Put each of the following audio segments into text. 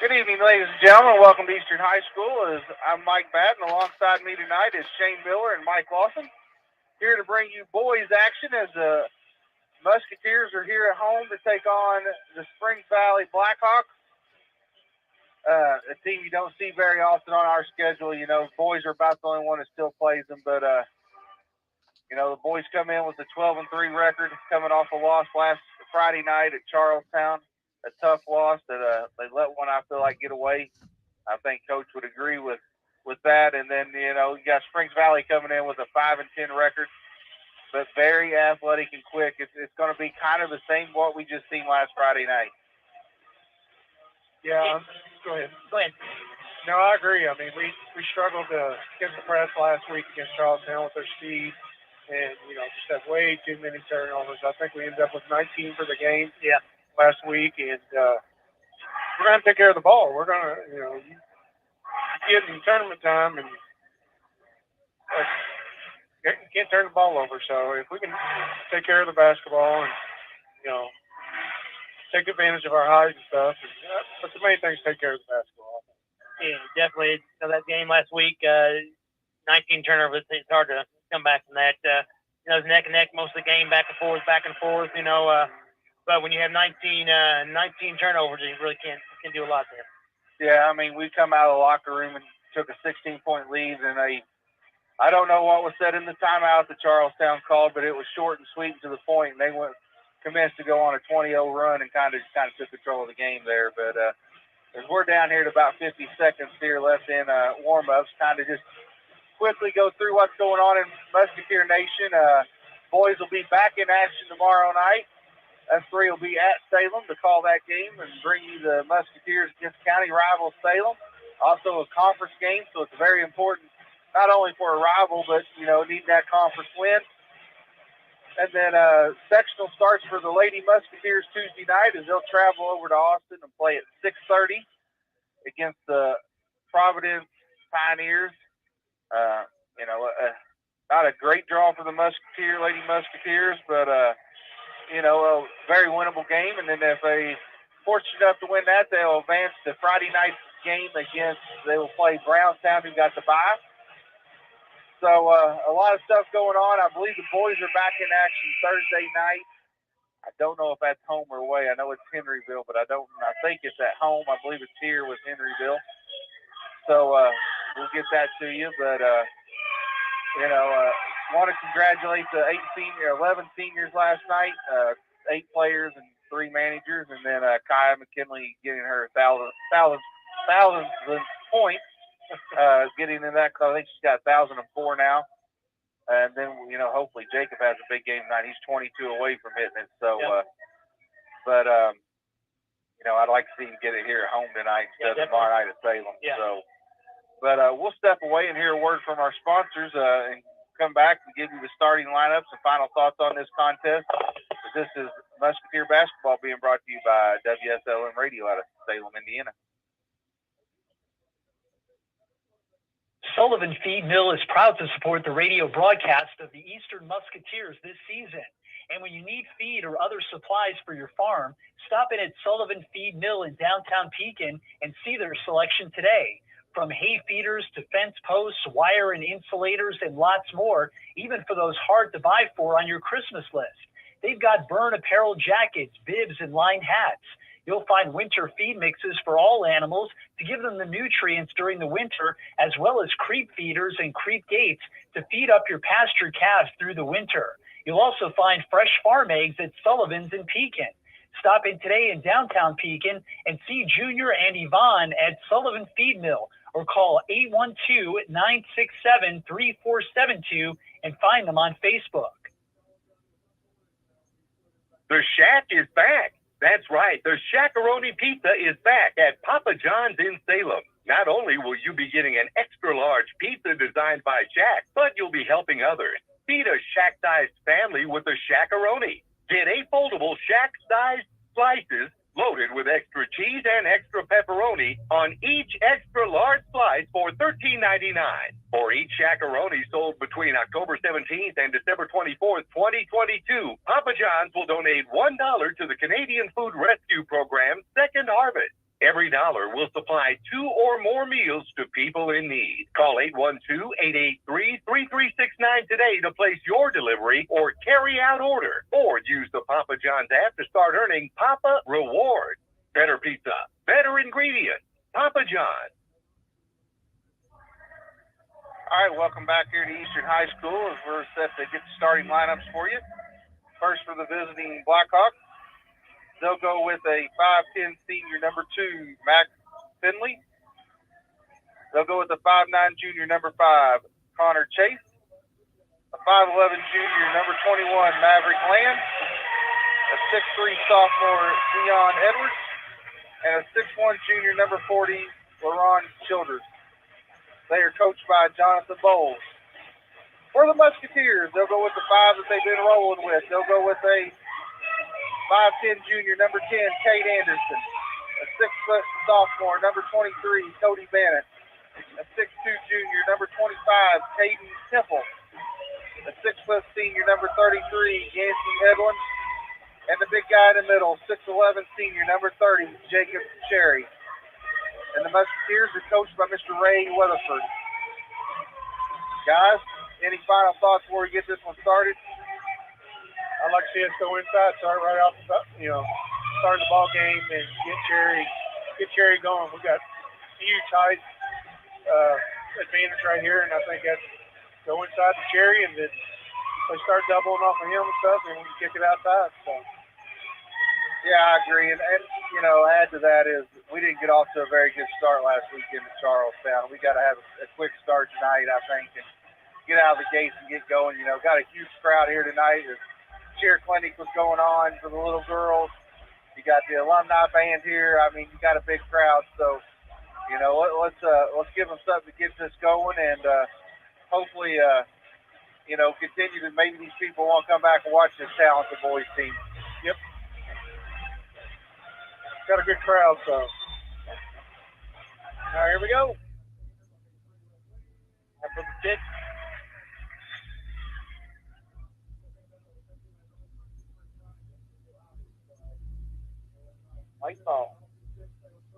Good evening, ladies and gentlemen. Welcome to Eastern High School. I'm Mike Batten. Alongside me tonight is Shane Miller and Mike Lawson, here to bring you boys action as the Musketeers are here at home to take on the Springs Valley Blackhawks, a team you don't see very often on our schedule. You know, boys are about the only one that still plays them, but you know, the boys come in with a 12-3 record, coming off a loss last Friday night at Charlestown. A tough loss that they let one, I feel like, get away. I think Coach would agree with that. And then, you know, you got Springs Valley coming in with a 5-10 record, but very athletic and quick. It's going to be kind of the same what we just seen last Friday night. Yeah, go ahead. No, I agree. I mean, we struggled against the press last week against Charlestown with their speed and, you know, just had way too many turnovers. I think we ended up with 19 for the game last week, and we're going to take care of the ball. We're going to, you know, get in tournament time, and you can't turn the ball over. So if we can take care of the basketball and, you know, take advantage of our height and stuff, but the main thing is take care of the basketball. Yeah, definitely. So that game last week, 19 turnovers, it's hard to come back from that. You know, it was neck and neck most of the game, back and forth, you know. But when you have 19 turnovers, you really can't do a lot there. Yeah, I mean, we come out of the locker room and took a 16-point lead, and I don't know what was said in the timeout that Charlestown called, but it was short and sweet and to the point, and they commenced to go on a 20-0 run and kind of took control of the game there. But as we're down here at about 50 seconds here left in warm-ups, kind of just quickly go through what's going on in Musketeer Nation. Boys will be back in action tomorrow night. Us three will be at Salem to call that game and bring you the Musketeers against county rival Salem. Also a conference game, so it's very important, not only for a rival, but, you know, needing that conference win. And then sectional starts for the Lady Musketeers Tuesday night as they'll travel over to Austin and play at 6:30 against the Providence Pioneers. You know, not a great draw for the Lady Musketeers, but you know, a very winnable game. And then if they fortunate enough to win that, they'll advance to Friday night's game they will play Brownstown, who got the bye. So a lot of stuff going on. I believe the boys are back in action Thursday night. I don't know if that's home or away. I know it's Henryville, but I think it's at home. I believe it's here with Henryville. So we'll get that to you. But, you know, want to congratulate the 11 seniors last night, 8 players and 3 managers, and then Kaya McKinley getting her 1,000th point, getting in that club. I think she's got 1,004 now. And then, you know, hopefully Jacob has a big game tonight. He's 22 away from hitting it. So, but, you know, I'd like to see him get it here at home tonight instead of tomorrow night at Salem. Yeah. So, but we'll step away and hear a word from our sponsors and come back and give you the starting lineups and final thoughts on this contest. This is Musketeer Basketball being brought to you by Wslm Radio out of Salem, Indiana. Sullivan Feed Mill is proud to support the radio broadcast of the Eastern Musketeers this season. And when you need feed or other supplies for your farm, stop in at Sullivan Feed Mill in downtown Pekin and see their selection today. From hay feeders to fence posts, wire and insulators, and lots more, even for those hard to buy for on your Christmas list. They've got burn apparel jackets, bibs, and lined hats. You'll find winter feed mixes for all animals to give them the nutrients during the winter, as well as creep feeders and creep gates to feed up your pasture calves through the winter. You'll also find fresh farm eggs at Sullivan's in Pekin. Stop in today in downtown Pekin and see Junior and Yvonne at Sullivan Feed Mill, or call 812-967-3472 and find them on Facebook. The Shack is back. That's right. The Shackaroni Pizza is back at Papa John's in Salem. Not only will you be getting an extra large pizza designed by Shack, but you'll be helping others. Feed a Shack-sized family with a Shackaroni. Get 8 foldable Shack-sized slices loaded with extra cheese and extra pepperoni on each extra large slice for $13.99. For each Shackaroni sold between October 17th and December 24th, 2022, Papa John's will donate $1 to the Canadian Food Rescue Program's Second Harvest. Every dollar will supply 2 or more meals to people in need. Call 812-883-3369 today to place your delivery or carry-out order. Or use the Papa John's app to start earning Papa Rewards. Better pizza, better ingredients. Papa John's. All right, welcome back here to Eastern High School as we're set to get the starting lineups for you. First for the visiting Blackhawks, they'll go with a 5'10 senior number 2, Mac Finley. They'll go with a 5'9 junior number 5, Connor Chase. A 5'11 junior number 21, Maverick Land. A 6'3 sophomore, Dion Edwards. And a 6'1 junior number 40, LaRon Childers. They are coached by Jonathan Bowles. For the Musketeers, they'll go with the 5 that they've been rolling with. They'll go with a 5'10 junior, number 10, Kate Anderson. A 6' sophomore, number 23, Cody Bennett. A 6'2 junior, number 25, Caden Temple. A 6' senior, number 33, Yancey Edlin. And the big guy in the middle, 6'11 senior, number 30, Jacob Cherry. And the Musketeers are coached by Mr. Ray Weatherford. Guys, any final thoughts before we get this one started? I'd like to see us go inside, start right off, start the ball game and get Cherry going. We got huge height advantage right here, and I think that's go inside to Cherry, and then they start doubling off of him and stuff, and we can kick it outside. So. Yeah, I agree. And add to that is we didn't get off to a very good start last weekend in Charlestown. We got to have a quick start tonight, I think, and get out of the gates and get going. Got a huge crowd here tonight. The cheer clinic was going on for the little girls. You got the alumni band here. I mean, you got a big crowd. So, let's give them something to get this going, and hopefully, continue to maybe these people want to come back and watch this talented boys team. Yep. Got a good crowd, so. All right, here we go. That's what the kick. White ball.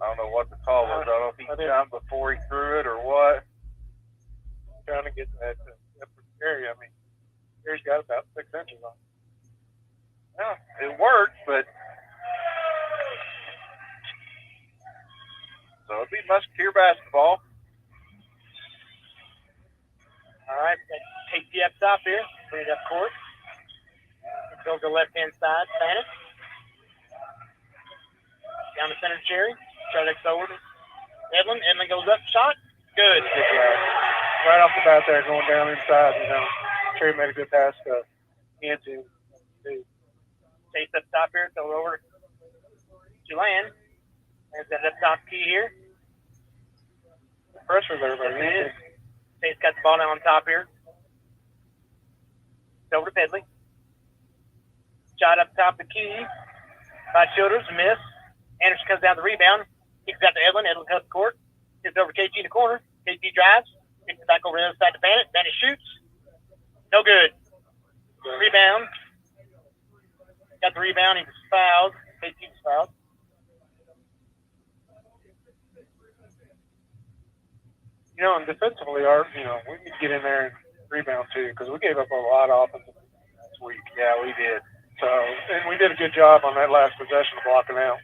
I don't know what the call was. I don't know if he jumped before he threw it or what. Trying to get that area. I mean, Cherry's got about 6 inches on it. Yeah, it worked, but. So it'll be Musketeer basketball. All right, take the up top here, bring it up court. Go to the left-hand side, Bennett. Down the center, Cherry. Try to over to Edlin. Edlin goes up, shot. Good. Right off the bat there, going down inside, Cherry made a good pass to Yancey. Chase up top here, throw it over to Land. There's that up top key here. Pressure there by Yancey. Chase got the ball down on top here. Over to Pedley. Shot up top the key by Childers, miss. Anderson comes down the rebound. Kicks out to Edlin. Edlin cuts the court. Gets over KG in the corner. KG drives. Kicks it back over the other side to Bennett. Bennett shoots. No good. Rebound. Got the rebound. He was fouled. KG was fouled. And defensively, we need to get in there and rebound too, because we gave up a lot of offensive this week. Yeah, we did. So, and we did a good job on that last possession of blocking out.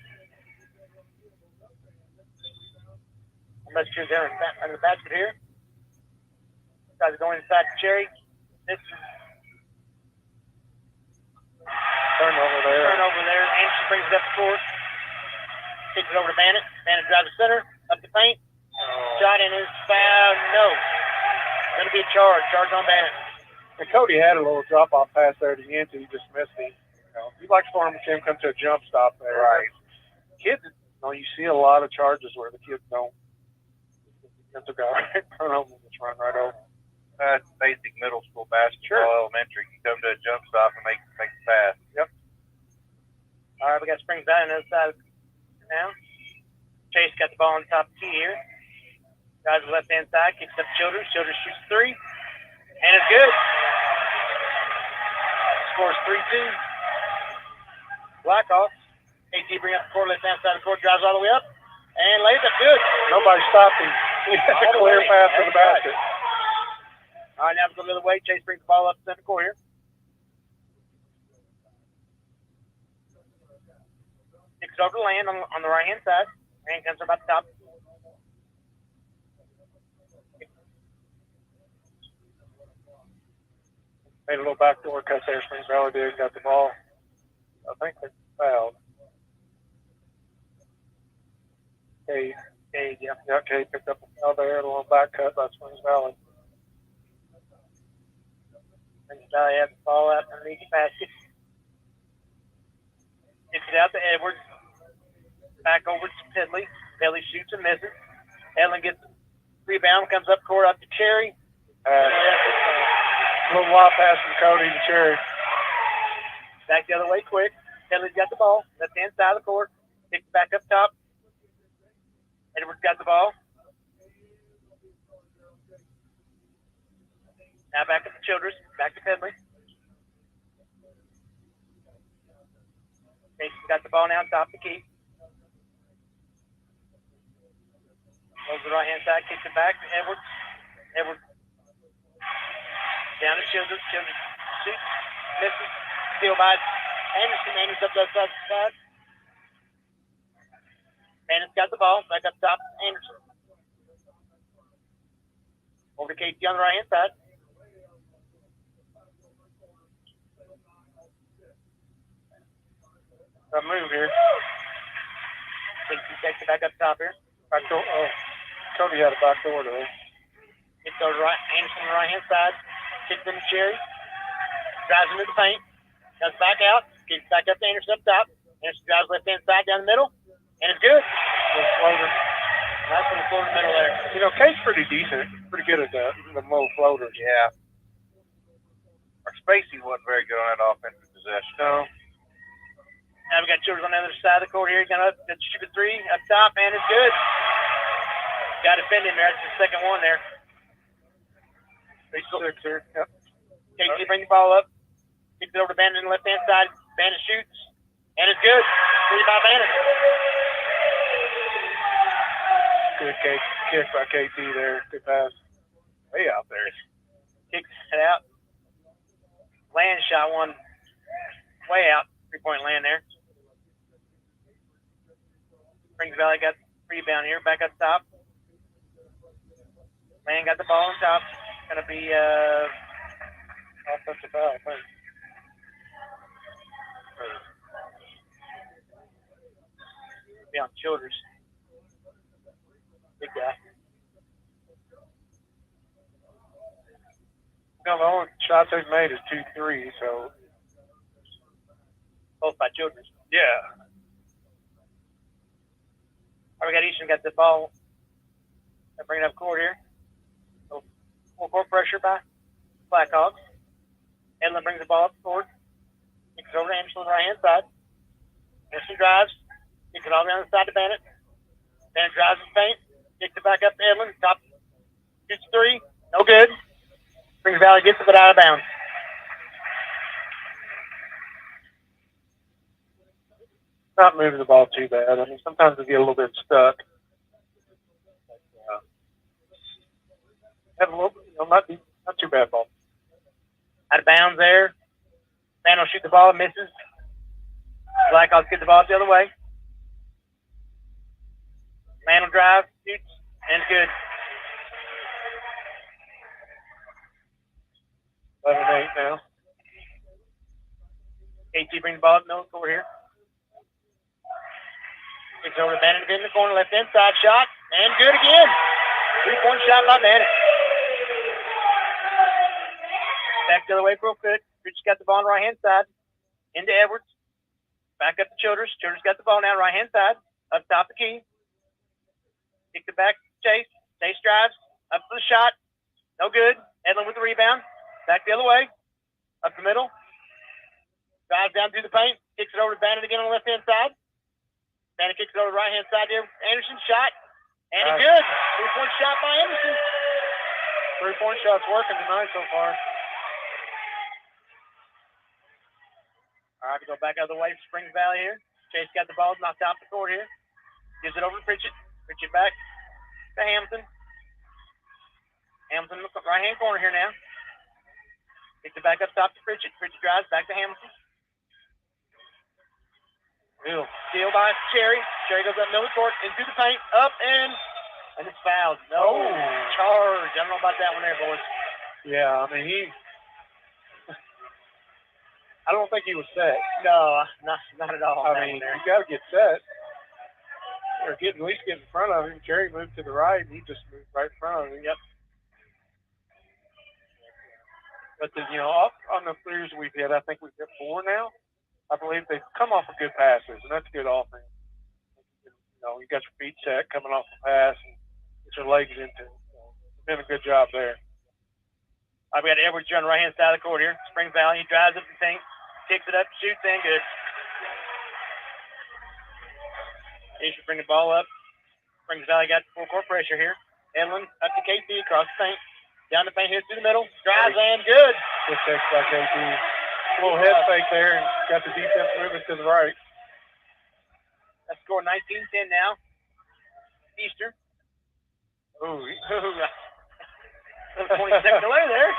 Musketeers there under the basket here. Guys are going inside to Cherry. This turnover there. Anderson brings it up the court. Kicks it over to Bennett. Bennett drives the center, up the paint. Shot in his foul. No. Going to be a charge. Charge on Bennett. And Cody had a little drop-off pass there to Yancey. He just missed it. You'd like for him to see him come to a jump stop there. Right. Kids, you see a lot of charges where the kids don't. That's a guy right in front of them and just run right over. That's basic middle school basketball, elementary. You come to a jump stop and make the pass. Yep. All right, we got Springs out on the other side now. Chase got the ball on top of the key here. Guys on the left-hand side, kicks up Childers. Childers shoots 3. And it's good. Scores 3-2. Blackhawks. AT bring up the court, left-hand side of the court, drives all the way up. And lays it good. Nobody stopped him. He had a clear path to the basket. All right, now we go the other way. Chase brings the ball up to center court here. Kicks it over to Land on the right-hand side. Land comes up at the top. Made a little backdoor cut there. Springs Valley did. Got the ball. I think they fouled. Cade, yeah. Yeah, Cade picked up a foul there. A little back cut by Springs Valley. Springs Valley has the ball out underneath the basket. Gets it out to Edwards. Back over to Pedley. Pedley shoots and misses. Edlin gets the rebound, comes up court up to Cherry. A little wild pass from Cody to Cherry. Back the other way quick. Pedley's got the ball. Left hand side of the court. Kicks it back up top. Edwards got the ball. Now back up to Childress. Back to Pedley. Casey's got the ball now top of the key. Goes to the right-hand side, kicks it back to Edwards. Edwards down to Childress. Childress shoots, misses, steal by Anderson. Anderson up the other side. Anderson's got the ball, back up top, Anderson. Over to Casey on the right-hand side. A move here. Casey takes it back up top here. Backdoor, Cody had a backdoor there. It's over to Anderson on the right-hand side. Kicks into Cherry. Drives into the paint. Comes back out. Kicks back up to Anderson up top. Anderson drives left-hand side down the middle. And it's good. Little floater. Nice little floater middle there. You know, Cade's pretty decent. Pretty good at that. The little floaters. Yeah. Our spacing wasn't very good on that offensive possession. No. Now we got Childress on the other side of the court here. He's going to shoot a three up top, and it's good. Got to defend him there. That's the second one there. 6 here. Yep. Casey brings the ball up. Kicks it over to Bandit on the left-hand side. Bandit shoots, and it's good. Three by Bandit. Good kick by KT there. Good pass. Way out there. Kicks it out. Land shot one way out. 3-point land there. Springs Valley got the rebound here. Back up top. Land got the ball on top. Going to be offensive foul, I think. Be on Childress. Big guy. No, the only shots they've made is 2-3, so. Both by Childress. Yeah. All right, we got Eastern got the ball. They're bringing up court here. So full court pressure by Blackhawks. Edlin brings the ball up the court. Kicks it over to Anderson on the right-hand side. Anderson drives. Kicks it all down the side to Bandit. Bandit drives his paint. Kicks it back up to Edlin. Top. Shoots three. No good. Springs Valley gets it, but out of bounds. Not moving the ball too bad. I mean, sometimes we get a little bit stuck. Have a little, not too bad ball. Out of bounds there. Man will shoot the ball, misses. Blackhawks get the ball the other way. Man will drive, shoots, and good. 11-8 now. KT brings the ball up the middle court here. It's over to Bandit in the corner, left inside shot, and good again. 3-point shot by Bandit. Back the other way real quick. Rich got the ball on the right-hand side. Into Edwards. Back up to Childress. Childress got the ball now right-hand side. Up top the key. Kicks it back to Chase. Chase drives. Up for the shot. No good. Edlin with the rebound. Back the other way. Up the middle. Drives down through the paint. Kicks it over to Bandit again on the left-hand side. Bandit kicks it over the right-hand side here. Anderson shot. And it's good. 3-point shot by Anderson. 3-point shot's working tonight so far. All right, we go back out of the way for Springs Valley here. Chase got the ball, knocked out the court here. Gives it over to Pritchett. Pitch it back to Hamilton. Hamilton in the right-hand corner here now. Gets it back up top to Pritchett. Pritchett drives back to Hamilton. Steal by Cherry. Cherry goes up middle of the court, into the paint, up, and it's fouled. No charge. I don't know about that one there, boys. Yeah, I mean, I don't think he was set. No, not at all. I mean, you got to get set. Or at least get in front of him. Jerry moved to the right, and he just moved right in front of him. Yep. But then, off on the threes we've hit, I think we've hit 4 now. I believe they've come off of good passes, and that's good offense. You got your feet set coming off the pass and get your legs into it. It's been a good job there. We got Edwards on the right-hand side of the court here. Spring Valley, he drives up the tank, kicks it up, shoots in, good. He should bring the ball up. Springs Valley got full court pressure here. Edlin up to KT, across the paint. Down the paint here through the middle. Drives in, good. Good check by KT. A little head fake there and got the defense moving to the right. That's score 19-10 now. Eastern. Ooh. 20-second delay there.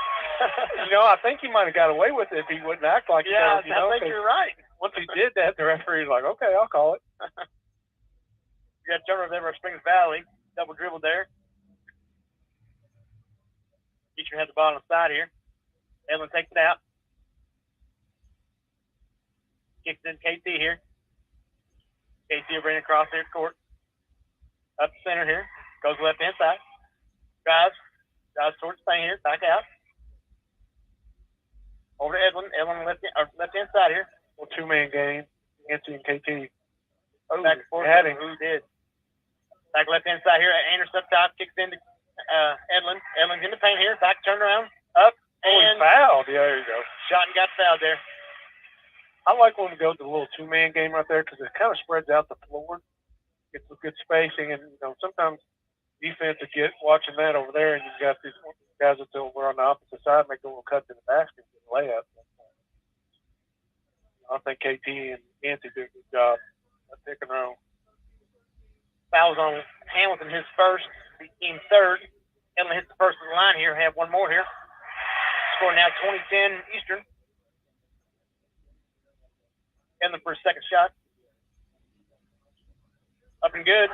I think he might have got away with it if he wouldn't act like it. I think you're right. Once he did that, the referee's like, okay, I'll call it. You got turnover there for Springs Valley. Double dribble there. Eastern has the ball on the side here. Edlin takes it out. Kicks in KT here. KT will bring it across here at court. Up the center here. Goes left hand side. Drives towards the paint here. Back out. Over to Edlin. Edlin left hand side here. Well, 2-man game. Nancy and KT. Back and forth. Who did? Back left hand side here. Anderson up top. Kicks into Edlin. Edlin's in the paint here. Back turn around. Up. And fouled. Yeah, there you go. Shot and got fouled there. I like when we go to the little 2-man game right there because it kind of spreads out the floor. Gets some good spacing, and sometimes defense will get watching that over there, and you've got these guys that's over on the opposite side make a little cut to the basket and layup. I think KT and Nancy do a good job of pick and roll. Fouls on Hamilton, his first, team third. Edlin hits the first of the line here. Have one more here. Score now 20-10 Eastern. Edlin for his second shot. Up and good.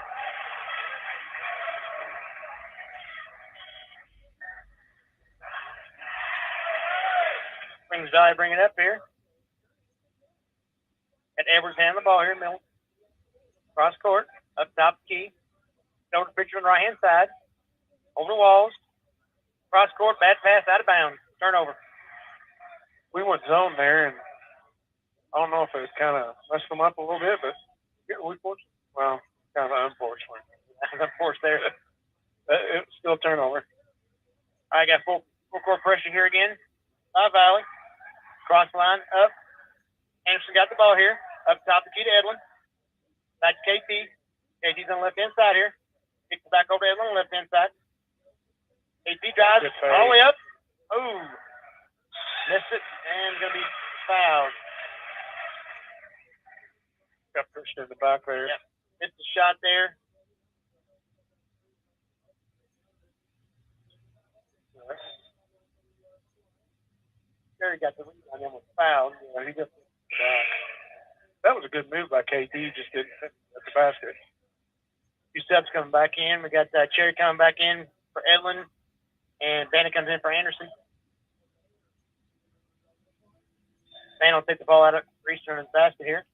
Springs Valley bring it up here. Got Edwards handling the ball here, middle. Cross court, up top of the key. Over the pitcher on the right hand side. Over the walls. Cross court, bad pass, out of bounds. Turnover. We went zone there, and I don't know if it kind of messed them up a little bit, but we forced. Well, kind of unfortunate. Unforced there. It was still a turnover. I got full court pressure here again. Valley. Cross line up. Anderson got the ball here. Up top the key to Edlin. Back to KT. KT's on the left hand side here. Kicks it back over to Edlin on the left hand side. KT drives all the way up. Ooh. Missed it and going to be fouled. Got pushed in the back there. Yep. Missed the shot there. There he got the rebound and was fouled. Yeah, he got that was a good move by KT. Just didn't hit at the basket. Two subs coming back in. We got Cherry coming back in for Edlin, and Bannon comes in for Anderson. Bannon will take the ball out of Eastern in the basket here.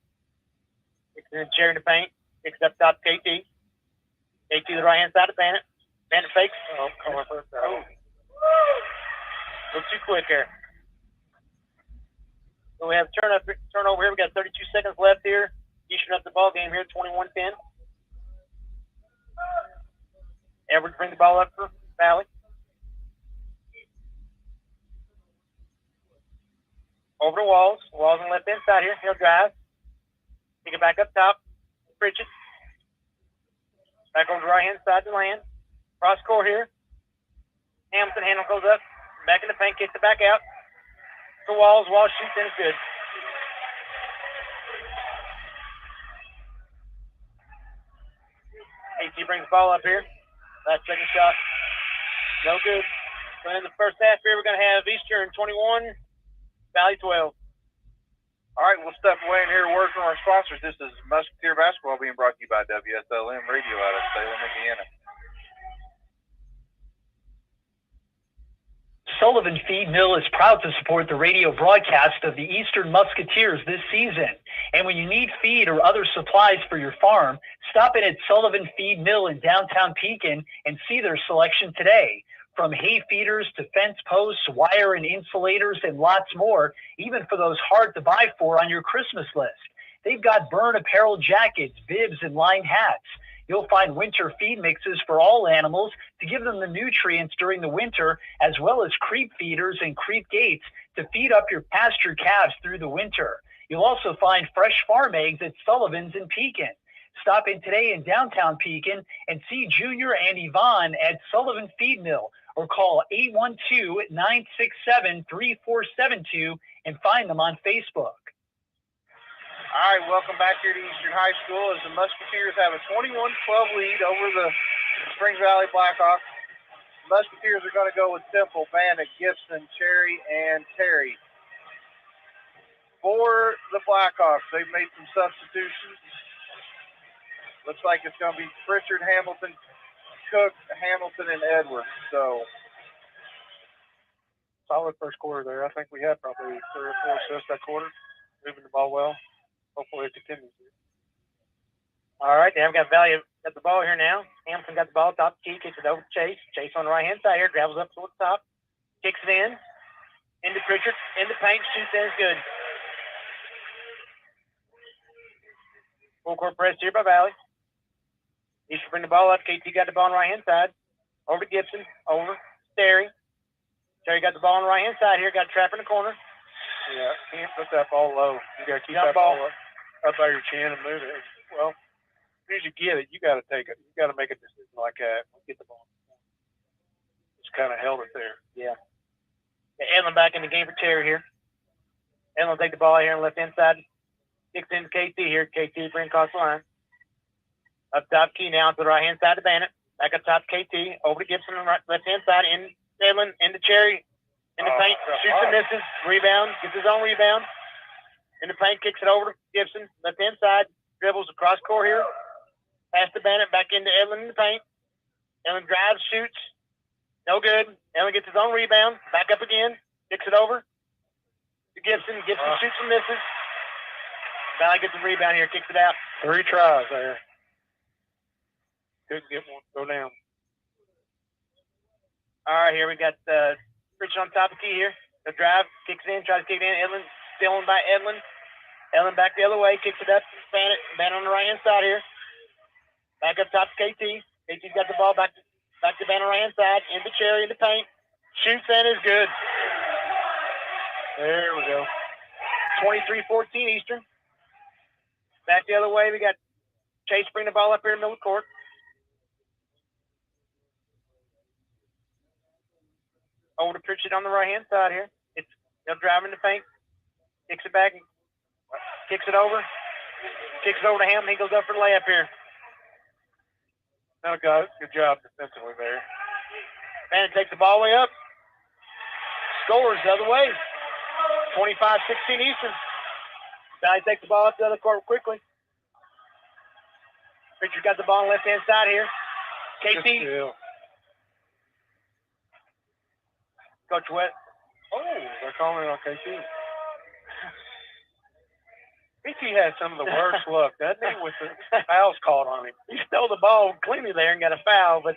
Kicks in Cherry in the paint. Kicks up top to KT. KT to the right hand side of Bannon. Bannon fakes. Oh, calling for a foul. A little too quick here. So we have turnover here. We got 32 seconds left here. Eastern up the ball game here, 21-10. Edwards bring the ball up for Valley. Over to Walls. Walls on the left hand side here. He'll drive. Take it back up top. Pritchett. Back over the right hand side to Land. Cross court here. Hamilton handle goes up. Back in the paint. Kicks it back out. To Walls. Walls shoots in. It's good. KT KT brings the ball up here. That second shot, no good. So in the first half here, we're going to have Eastern 21, Valley 12. All right, we'll step away and hear a word from our sponsors. This is Musketeer Basketball being brought to you by Wslm Radio out of Salem, Indiana. Sullivan Feed Mill is proud to support the radio broadcast of the Eastern Musketeers this season. And when you need feed or other supplies for your farm, stop in at Sullivan Feed Mill in downtown Pekin and see their selection today. From hay feeders to fence posts, wire and insulators, and lots more, even for those hard to buy for on your Christmas list. They've got burn apparel jackets, bibs, and lined hats. You'll find winter feed mixes for all animals to give them the nutrients during the winter, as well as creep feeders and creep gates to feed up your pasture calves through the winter. You'll also find fresh farm eggs at Sullivan's in Pekin. Stop in today in downtown Pekin and see Junior and Yvonne at Sullivan Feed Mill, or call 812-967-3472 and find them on Facebook. All right, welcome back here to Eastern High School as the Musketeers have a 21-12 lead over the Spring Valley Blackhawks. The Musketeers are going to go with Temple, Bannock, Gibson, Cherry, and Terry. For the Blackhawks, they've made some substitutions. Looks like it's going to be Pritchard, Hamilton, Cook, Hamilton, and Edwards. So solid first quarter there. I think we had probably 3 or 4 assists that quarter, moving the ball well. Hopefully it continues. All right, they've got Valley got the ball here now. Hamilton got the ball, top key, kicks it over to Chase. Chase on the right-hand side here, travels up toward the top, kicks it in, into Pritchard, into paint, shoots in, is good. Full court press here by Valley. Eastern bring the ball up. KT got the ball on the right-hand side. Over to Gibson, over to Terry. Terry got the ball on the right-hand side here, got a trap in the corner. Yeah, can't put that ball low. You got to keep that ball up by your chin and move it. Well, as soon as you get it, you got to take it. You got to make a decision like that. Get the ball. Just kind of held it there. Yeah. Edlin back in the game for Terry here. Edlin will take the ball here on the left-hand side. Kicks in to KT here. KT bring across the line. Up top key now to the right-hand side to Bannock. Back up top KT. Over to Gibson on the left-hand side. In Edlin, into Cherry. In the paint, shoots and misses. Rebound, gets his own rebound. In the paint, kicks it over to Gibson. Left-hand side, dribbles across court here. Pass to Bannock, back into Edlin in the paint. Edlin drives, shoots. No good. Edlin gets his own rebound. Back up again. Kicks it over to Gibson. Gibson shoots and misses. Valley gets the rebound here, kicks it out. 3 tries there. Couldn't get one. Go down. All right, here we got Richard on top of the key here. The drive, kicks it in, tries to kick it in. Edlin, still on by Edlin. Edlin back the other way, kicks it up. Bannock on the right-hand side here. Back up top to KT. KT's got the ball back to Bannock on the right-hand side. Into Cherry, into paint. Shoots and is good. There we go. 23-14 Eastern. Back the other way, we got Chase bring the ball up here in the middle of the court. Over to Pritchard on the right-hand side here. They'll drive in the paint. Kicks it back. Kicks it over. Kicks it over to Hamilton. He goes up for the layup here. No, good job defensively there. Bannon takes the ball way up. Scores the other way. 25-16 Eastern. Valley takes the ball up the other court quickly. Pritchard got the ball on the left-hand side here. KT. Coach West. Oh, they're calling it on KT. KT has some of the worst luck, doesn't he, with the fouls called on him. He stole the ball cleanly there and got a foul, but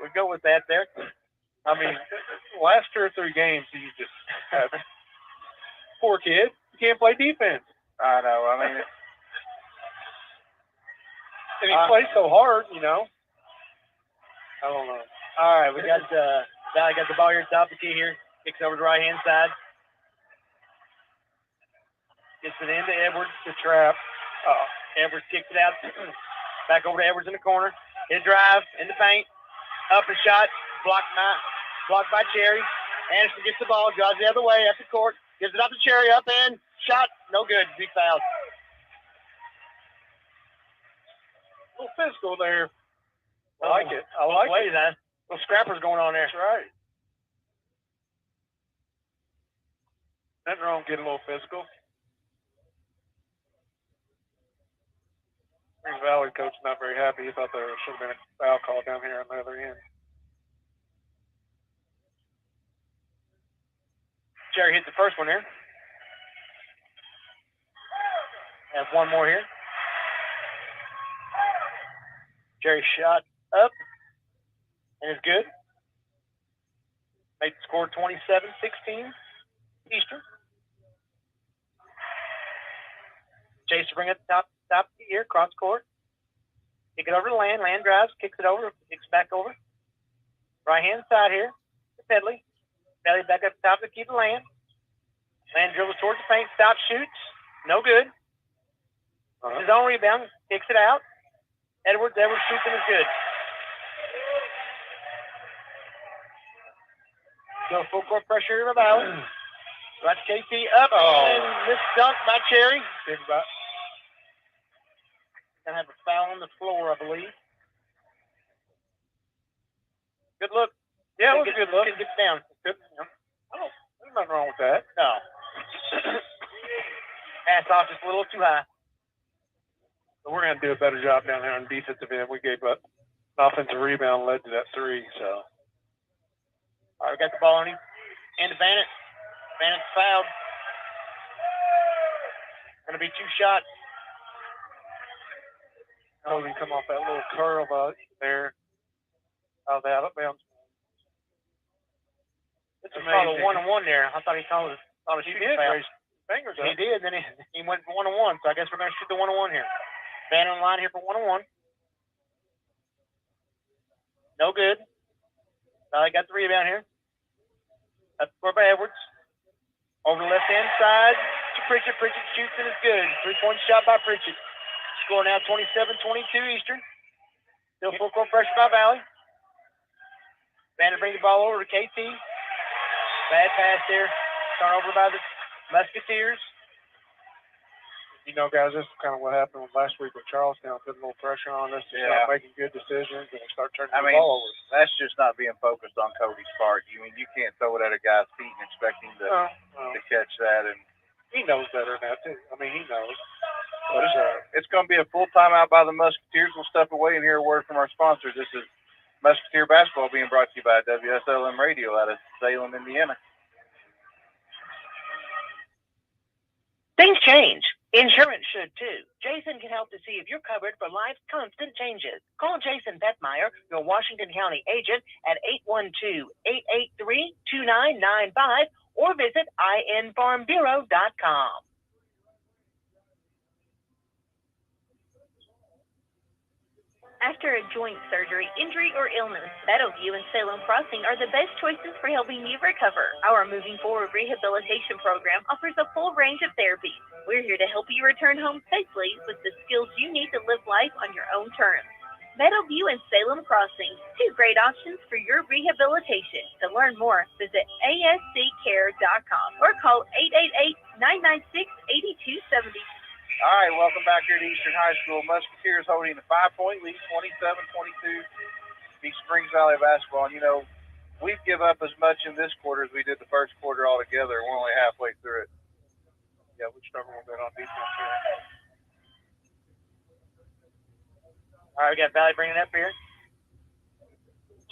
we'll go with that there. I mean, the last 2 or 3 games, he just poor kid. He can't play defense. I know. I mean, and he plays so hard, you know. I don't know. All right, we got Valley got the ball here, top of the key here. Kicks over to the right-hand side. Gets it into Edwards. The trap. Edwards kicks it out. Back over to Edwards in the corner. Hit drive in the paint. Up and shot. Blocked by Cherry. Anderson gets the ball, drives the other way up the court. Gives it up to Cherry. Up and shot. No good. Big foul. A little physical there. I like it. I like ways, it. Little scrappers going on there. That's right. Nothing wrong with getting a little physical. Green Valley coach not very happy. He thought there should have been a foul call down here on the other end. Jerry hit the first one here. Have one more here. Jerry shot up and is good. Made the score 27-16 Eastern. Chase to bring it top here, cross court. Kick it over to Land. Land drives, kicks it over, kicks back over. Right hand side here to Pedley. Pedley back up top to keep the Land. Land dribbles towards the paint, stops, shoots. No good. His own rebound, kicks it out. Edwards shoots and is good. So full court pressure here by Valley. Right to KT up and missed dunk by Cherry. Gonna have a foul on the floor, I believe. Good look. Yeah, it was a good look. Get down. Good. Oh, there's nothing wrong with that. No. Pass off just a little too high. But we're going to do a better job down there on defensive end. We gave up an offensive rebound, led to that three. So, all right, we got the ball on him. And to Bannett. Bannett's fouled. Going to be 2 shots. oh, he come off that little curl there. Out of the out of bounds. It's called a 1-on-1 there. I thought he called it a shooting foul. Fingers up. He did, then he went 1-on-1. So I guess we're going to shoot the 1-on-1 here. Bannett on the line here for 1-on-1. No good. I got the rebound here. Up the court by Edwards. Over the left-hand side to Pritchett. Pritchett shoots and is good. 3-point shot by Pritchett. Score now 27-22 Eastern. Still full court pressure by Valley. Bannett brings the ball over to KT. Bad pass there. Turnover by the Musketeers. You know, guys, this is kind of what happened last week with Charlestown, putting a little pressure on us to start making good decisions and start turning the ball over. That's just not being focused on Cody's part. You can't throw it at a guy's feet and expect him to catch that. And he knows better than that, too. I mean, he knows. But it's going to be a full timeout by the Musketeers. We'll step away and hear a word from our sponsors. This is Musketeer Basketball being brought to you by Wslm Radio out of Salem, Indiana. Things change. Insurance should too. Jason can help to see if you're covered for life's constant changes. Call Jason Bettmeyer, your Washington County agent, at 812-883-2995 or visit infarmbureau.com. After a joint surgery, injury, or illness, Meadowview and Salem Crossing are the best choices for helping you recover. Our Moving Forward Rehabilitation Program offers a full range of therapies. We're here to help you return home safely with the skills you need to live life on your own terms. Meadowview and Salem Crossing, 2 great options for your rehabilitation. To learn more, visit asccare.com or call 888-996-8270. All right, welcome back here to Eastern High School. Musketeers holding a 5-point lead, 27-22, beat Springs Valley basketball. And, we've give up as much in this quarter as we did the first quarter altogether. We're only halfway through it. Yeah, we struggle a bit on defense here. All right, we got Valley bringing it up here.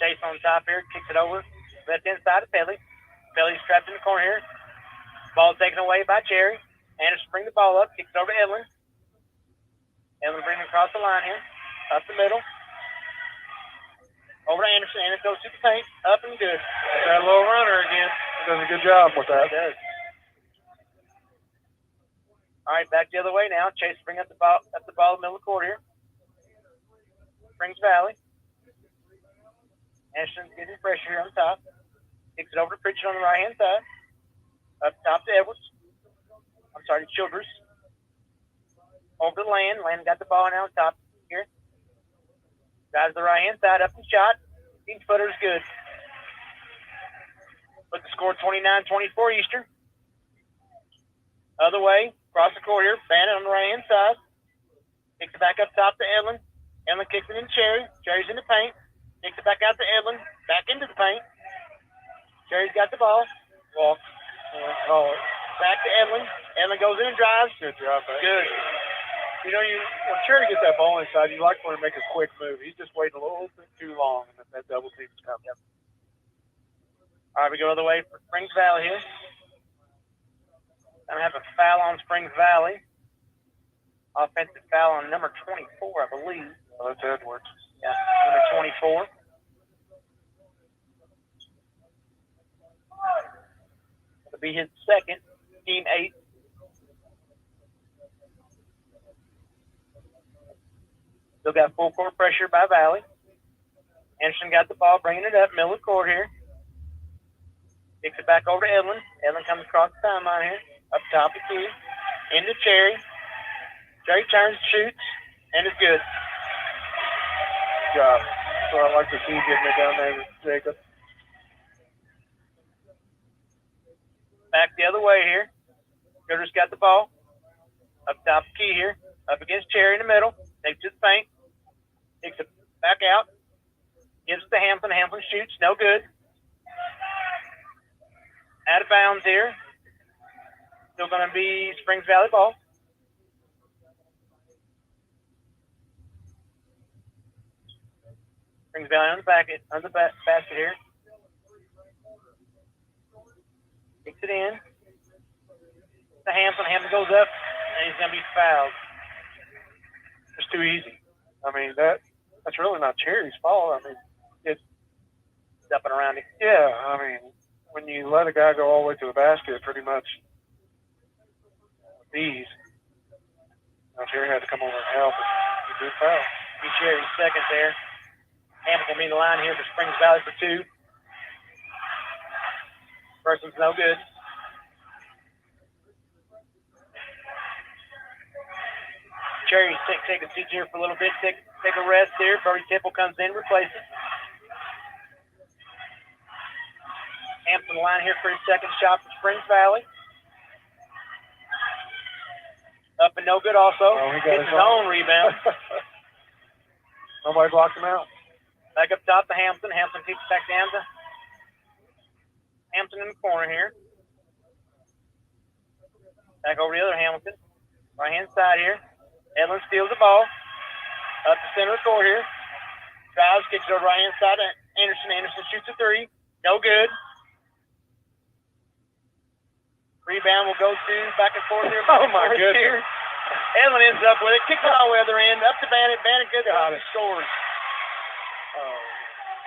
Chase on top here, kicks it over. Left inside to Pelly. Pelly's trapped in the corner here. Ball taken away by Cherry. Anderson bring the ball up, kicks it over to Edlin. Edlin bring it across the line here. Up the middle. Over to Anderson. Anderson goes to the paint. Up and good. That's that little runner again. He does a good job with that. He does. All right, back the other way now. Chase bring up the ball in the middle of the court here. Springs Valley. Anderson getting pressure here on top. Kicks it over to Pritchett on the right-hand side. Up top to Edwards. I'm sorry, Childress. Over to Land. Land got the ball now on top here. Drives the right-hand side, up and shot. 15-footer is good. Put the score 29-24 Eastern. Other way, across the court here. Bannett on the right-hand side. Kicks it back up top to Edlin. Edlin kicks it in Cherry. Cherry's in the paint. Kicks it back out to Edlin. Back into the paint. Cherry's got the ball. Walk. Back to Edlin. Edlin goes in and drives. Good job, man. Good. You know, when Cherry gets that ball inside, you like for him to make a quick move. He's just waiting a little bit too long, and that double team's coming. Yep. All right, we go the other way for Springs Valley here. Gonna have a foul on Springs Valley. Offensive foul on number 24, I believe. Oh, that's Edwards. Yeah, number 24. It'll be his second, team 8. Still got full court pressure by Valley. Anderson got the ball, bringing it up, middle of the court here. Kicks it back over to Edlin. Edlin comes across the timeline here. Up top of key. Into Cherry. Cherry turns, shoots, and it's good. Good job. So I like to see getting it down there, Jacob. Back the other way here. Gooders got the ball. Up top of key here. Up against Cherry in the middle. Takes it to the paint. Takes it back out. Gives it to Hampton. Hampton shoots. No good. Out of bounds here. Still going to be Springs Valley ball. Springs Valley on the basket here. Kicks it in. To Hampton. Hampton goes up, and he's going to be fouled. It's too easy. I mean, that's really not Cherry's fault. I mean, it's Up and around him. yeah. I mean, when you let a guy go all the way to the basket, pretty much with ease. Now Cherry had to come over and help. And he did foul. Be Cherry's second there. Hampton will be in the line here for Springs Valley for 2. First one's no good. Cherry take a seat here for a little bit. Take a rest here. Brody Temple comes in, replaces. Hampton line here for his second shot for Springs Valley. Up and no good also. Oh, he got Gets his own rebound. Nobody blocked him out. Back up top to Hampton. Hampton kicks back down to Hampton in the corner here. Back over to the other Hamilton. Right hand side here. Edlin steals the ball. Up the center of the court here. Drives, kicks it over right hand side to Anderson. Anderson shoots a 3. No good. Rebound will go to back and forth here. Oh, my goodness. Edlin ends up with it. Kicks it all the way to the other end. Up to Bandit. Bandit good. Scores. Oh,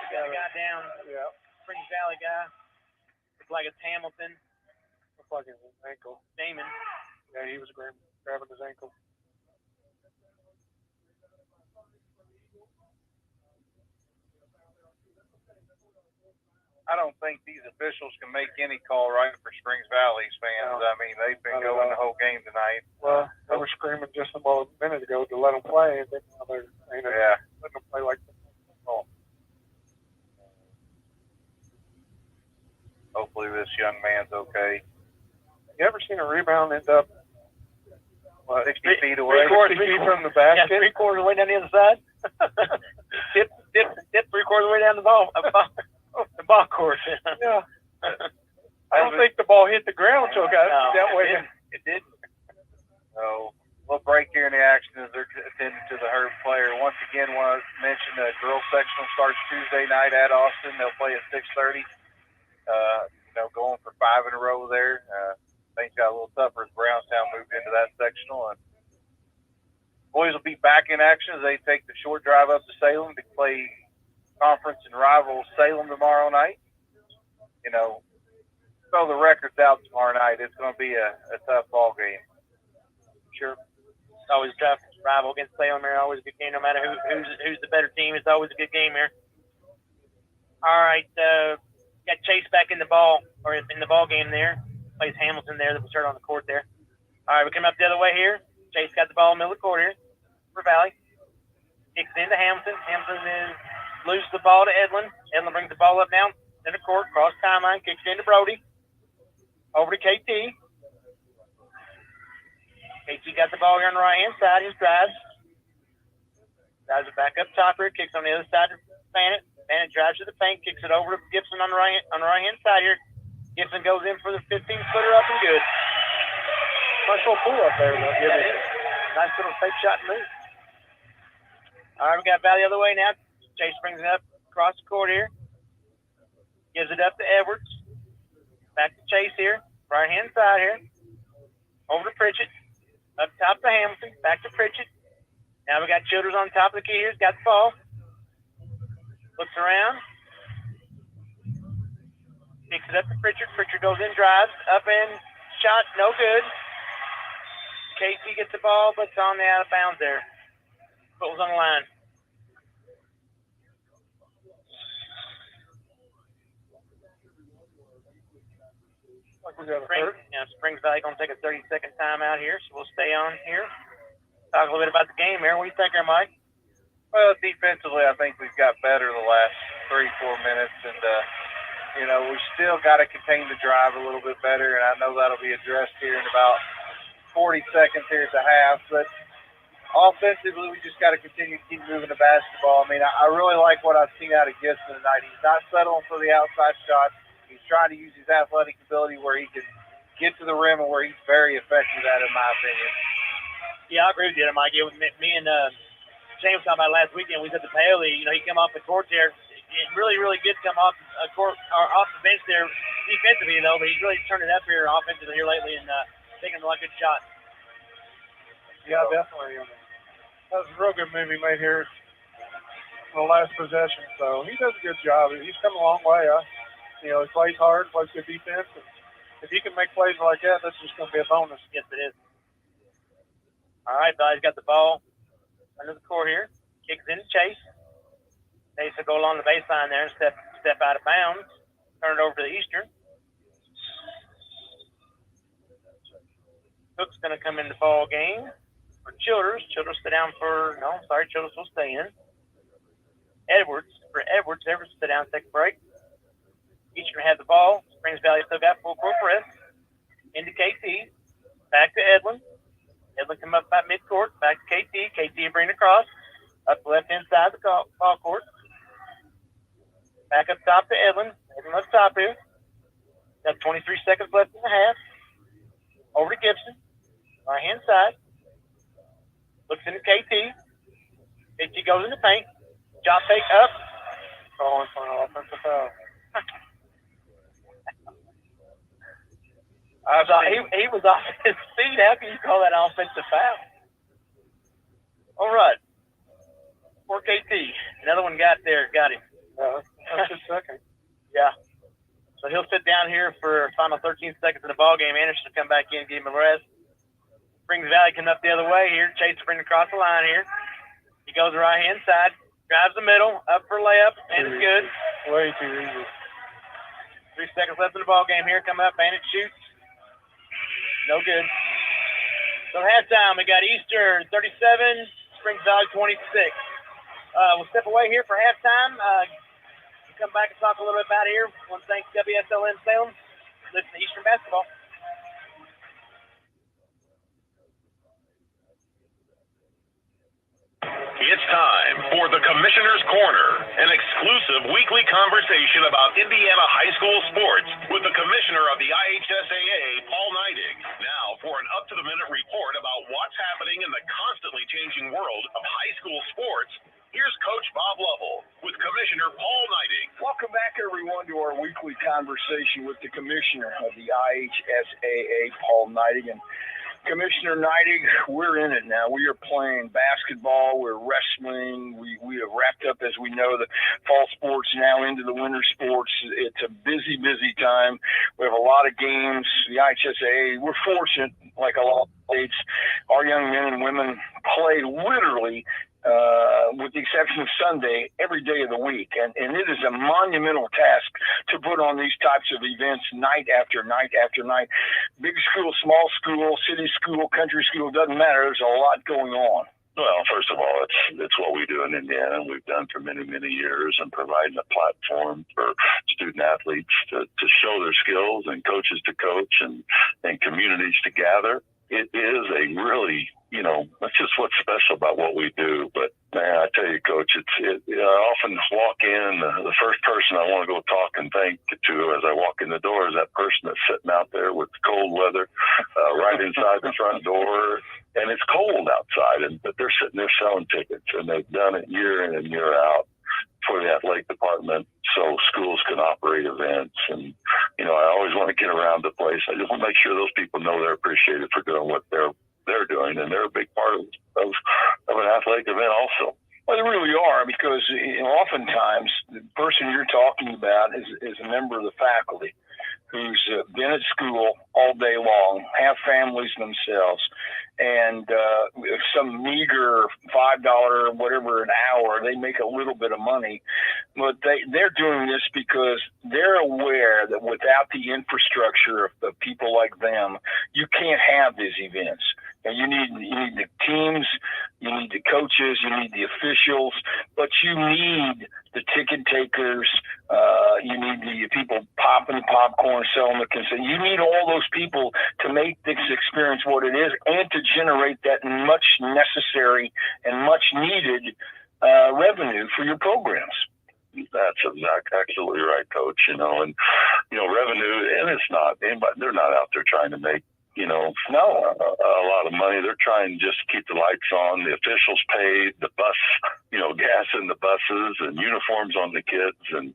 Got a guy down. yeah. Springs Valley guy. Looks like it's Hamilton. Looks like his ankle. Damon. Yeah, he was grabbing his ankle. I don't think these officials can make any call right for Springs Valley's fans. No. I mean, they've been going the whole game tonight. Well, they were screaming just about a minute ago to let them play, and then now they're letting them play like football. Hopefully this young man's okay. You ever seen a rebound end up 60 feet away? 60 feet from the basket? Yeah, 3/4 of the way down the other side. Dip 3/4 of the way down the ball course. Yeah. I don't think the ball hit the ground until it got that way. It didn't. So we'll break here in the action as they're attending to the hurt player. Once again, want to mention the girls sectional starts Tuesday night at Austin. They'll play at 6:30. Going for 5 in a row there. Things got a little tougher as Brownstown moved into that sectional. And boys will be back in action as they take the short drive up to Salem to play conference and rival Salem tomorrow night. Throw the records out tomorrow night. It's going to be a tough ball game. Sure. It's always tough. Rival against Salem here. Always a good game. No matter who's the better team, it's always a good game here. All right. Got Chase back in the ball game there. Plays Hamilton there. That was hurt on the court there. All right, we come up the other way here. Chase got the ball in the middle of the court here for Valley. Kicks it into Hamilton. Hamilton then loses the ball to Edlin. Edlin brings the ball up now in the court, cross timeline, kicks it into Brody. Over to KT. KT got the ball here on the right-hand side. He drives. Drives it back up top here. Kicks on the other side to Bandit. Bandit drives to the paint, kicks it over to Gibson on the right hand side here. Gibson goes in for the 15-footer up and good. Nice little pull up there. Yeah, it is. Nice little fake shot and move. All right, we got Valley the other way now. Chase brings it up across the court here. Gives it up to Edwards. Back to Chase here. Right hand side here. Over to Pritchett. Up top to Hamilton. Back to Pritchett. Now we got Childers on top of the key here. He's got the ball. Looks around. Kicks it up to Pritchard. Pritchard goes in, drives. Up and shot. No good. Casey gets the ball, but it's on the out of bounds there. Foot was on the line. Springs Valley going to take a 30-second timeout here, so we'll stay on here. Talk a little bit about the game here. What do you think there, Mike? Well, defensively, I think we've got better the last 3-4 minutes, and we still got to contain the drive a little bit better, and I know that'll be addressed here in about 40 seconds here at the half. But offensively, we just got to continue to keep moving the basketball. I mean, I really like what I've seen out of Gibson tonight. He's not settling for the outside shot. He's trying to use his athletic ability where he can get to the rim and where he's very effective at, in my opinion. Yeah, I agree with you, Mike. Me and James talking about last weekend. We said the Paoli, he came off the court there. It really, really good come off court or off the bench there defensively, though. But he's really turned it up here offensively here lately and taking a lot of good shots. Yeah, definitely. That was a real good move he made here on the last possession. So he does a good job. He's come a long way. He plays hard, plays good defense. And if he can make plays like that, that's just going to be a bonus. Yes, it is. All right, Valley's got the ball under the court here. Kicks in to Chase. Chase will go along the baseline there and step out of bounds. Turn it over to the Eastern. Cook's going to come in the ball game for Childers. Childers sit down Childers will stay in. Edwards sit down, take a break. Eastern have the ball. Springs Valley still got full court press. Into KT. Back to Edlin. Edlin come up about midcourt. Back to KT. KT bring it across. Up the left-hand side of the ball court. Back up top to Edlin. Edlin up top here. Got 23 seconds left in the half. Over to Gibson. Right-hand side. Looks into KT. KT goes in the paint. Drop fake up. Calling for an offensive foul. He was off his feet. How can you call that offensive foul? All right. For KT. Another one got him. That's his second. Yeah. So he'll sit down here for final 13 seconds of the ball game. Anderson will come back in and give him a rest. Springs Valley coming up the other way here. Chase bring across the line here. He goes the right-hand side. Drives the middle. Up for layup. And it's good. Way too easy. 3 seconds left in the ball game here. Coming up. Bandit shoots. No good. So halftime, we got Eastern 37, Springs Valley 26. We'll step away here for halftime. We'll come back and talk a little bit about it here. I want to thank WSLM Salem. Listen to Eastern basketball. It's time for the Commissioner's Corner, an exclusive weekly conversation about Indiana high school sports with the Commissioner of the IHSAA, Paul Neidig. Now for an up-to-the-minute report about what's happening in the constantly changing world of high school sports, here's Coach Bob Lovell with Commissioner Paul Neidig. Welcome back, everyone, to our weekly conversation with the Commissioner of the IHSAA, Paul Neidig. And Commissioner Neidig, we're in it now. We are playing basketball. We're wrestling. We have wrapped up, as we know, the fall sports now into the winter sports. It's a busy, busy time. We have a lot of games. The IHSAA, we're fortunate, like a lot of states, our young men and women play literally, with the exception of Sunday, every day of the week. And it is a monumental task to put on these types of events night after night after night. Big school, small school, city school, country school, doesn't matter. There's a lot going on. Well, first of all, it's what we do in Indiana. We've done for many, many years, and providing a platform for student athletes to show their skills and coaches to coach and communities to gather. It is a really, that's just what's special about what we do. But man, I tell you, Coach, I often walk in the first person I want to go talk and thank to as I walk in the door is that person that's sitting out there with cold weather right inside the front door. And it's cold outside, but they're sitting there selling tickets, and they've done it year in and year out for the athletic department so schools can operate events. And, you know, I always want to get around the place. I just want to make sure those people know they're appreciated for doing what they're doing, and they're a big part of an athletic event also. Well, they really are, because oftentimes the person you're talking about is a member of the faculty who's been at school all day long, have families themselves, and some meager $5 whatever an hour, they make a little bit of money, but they're doing this because they're aware that without the infrastructure of people like them, you can't have these events. And you need the teams, you need the coaches, you need the officials, but you need the ticket takers, you need the people popping the popcorn, selling the concession. You need all those people to make this experience what it is, and to generate that much necessary and much needed revenue for your programs. That's absolutely right, Coach. You know, and revenue, and it's not anybody. They're not out there trying to make a lot of money. They're trying just to keep the lights on, the officials paid, the bus, gas in the buses, and uniforms on the kids, and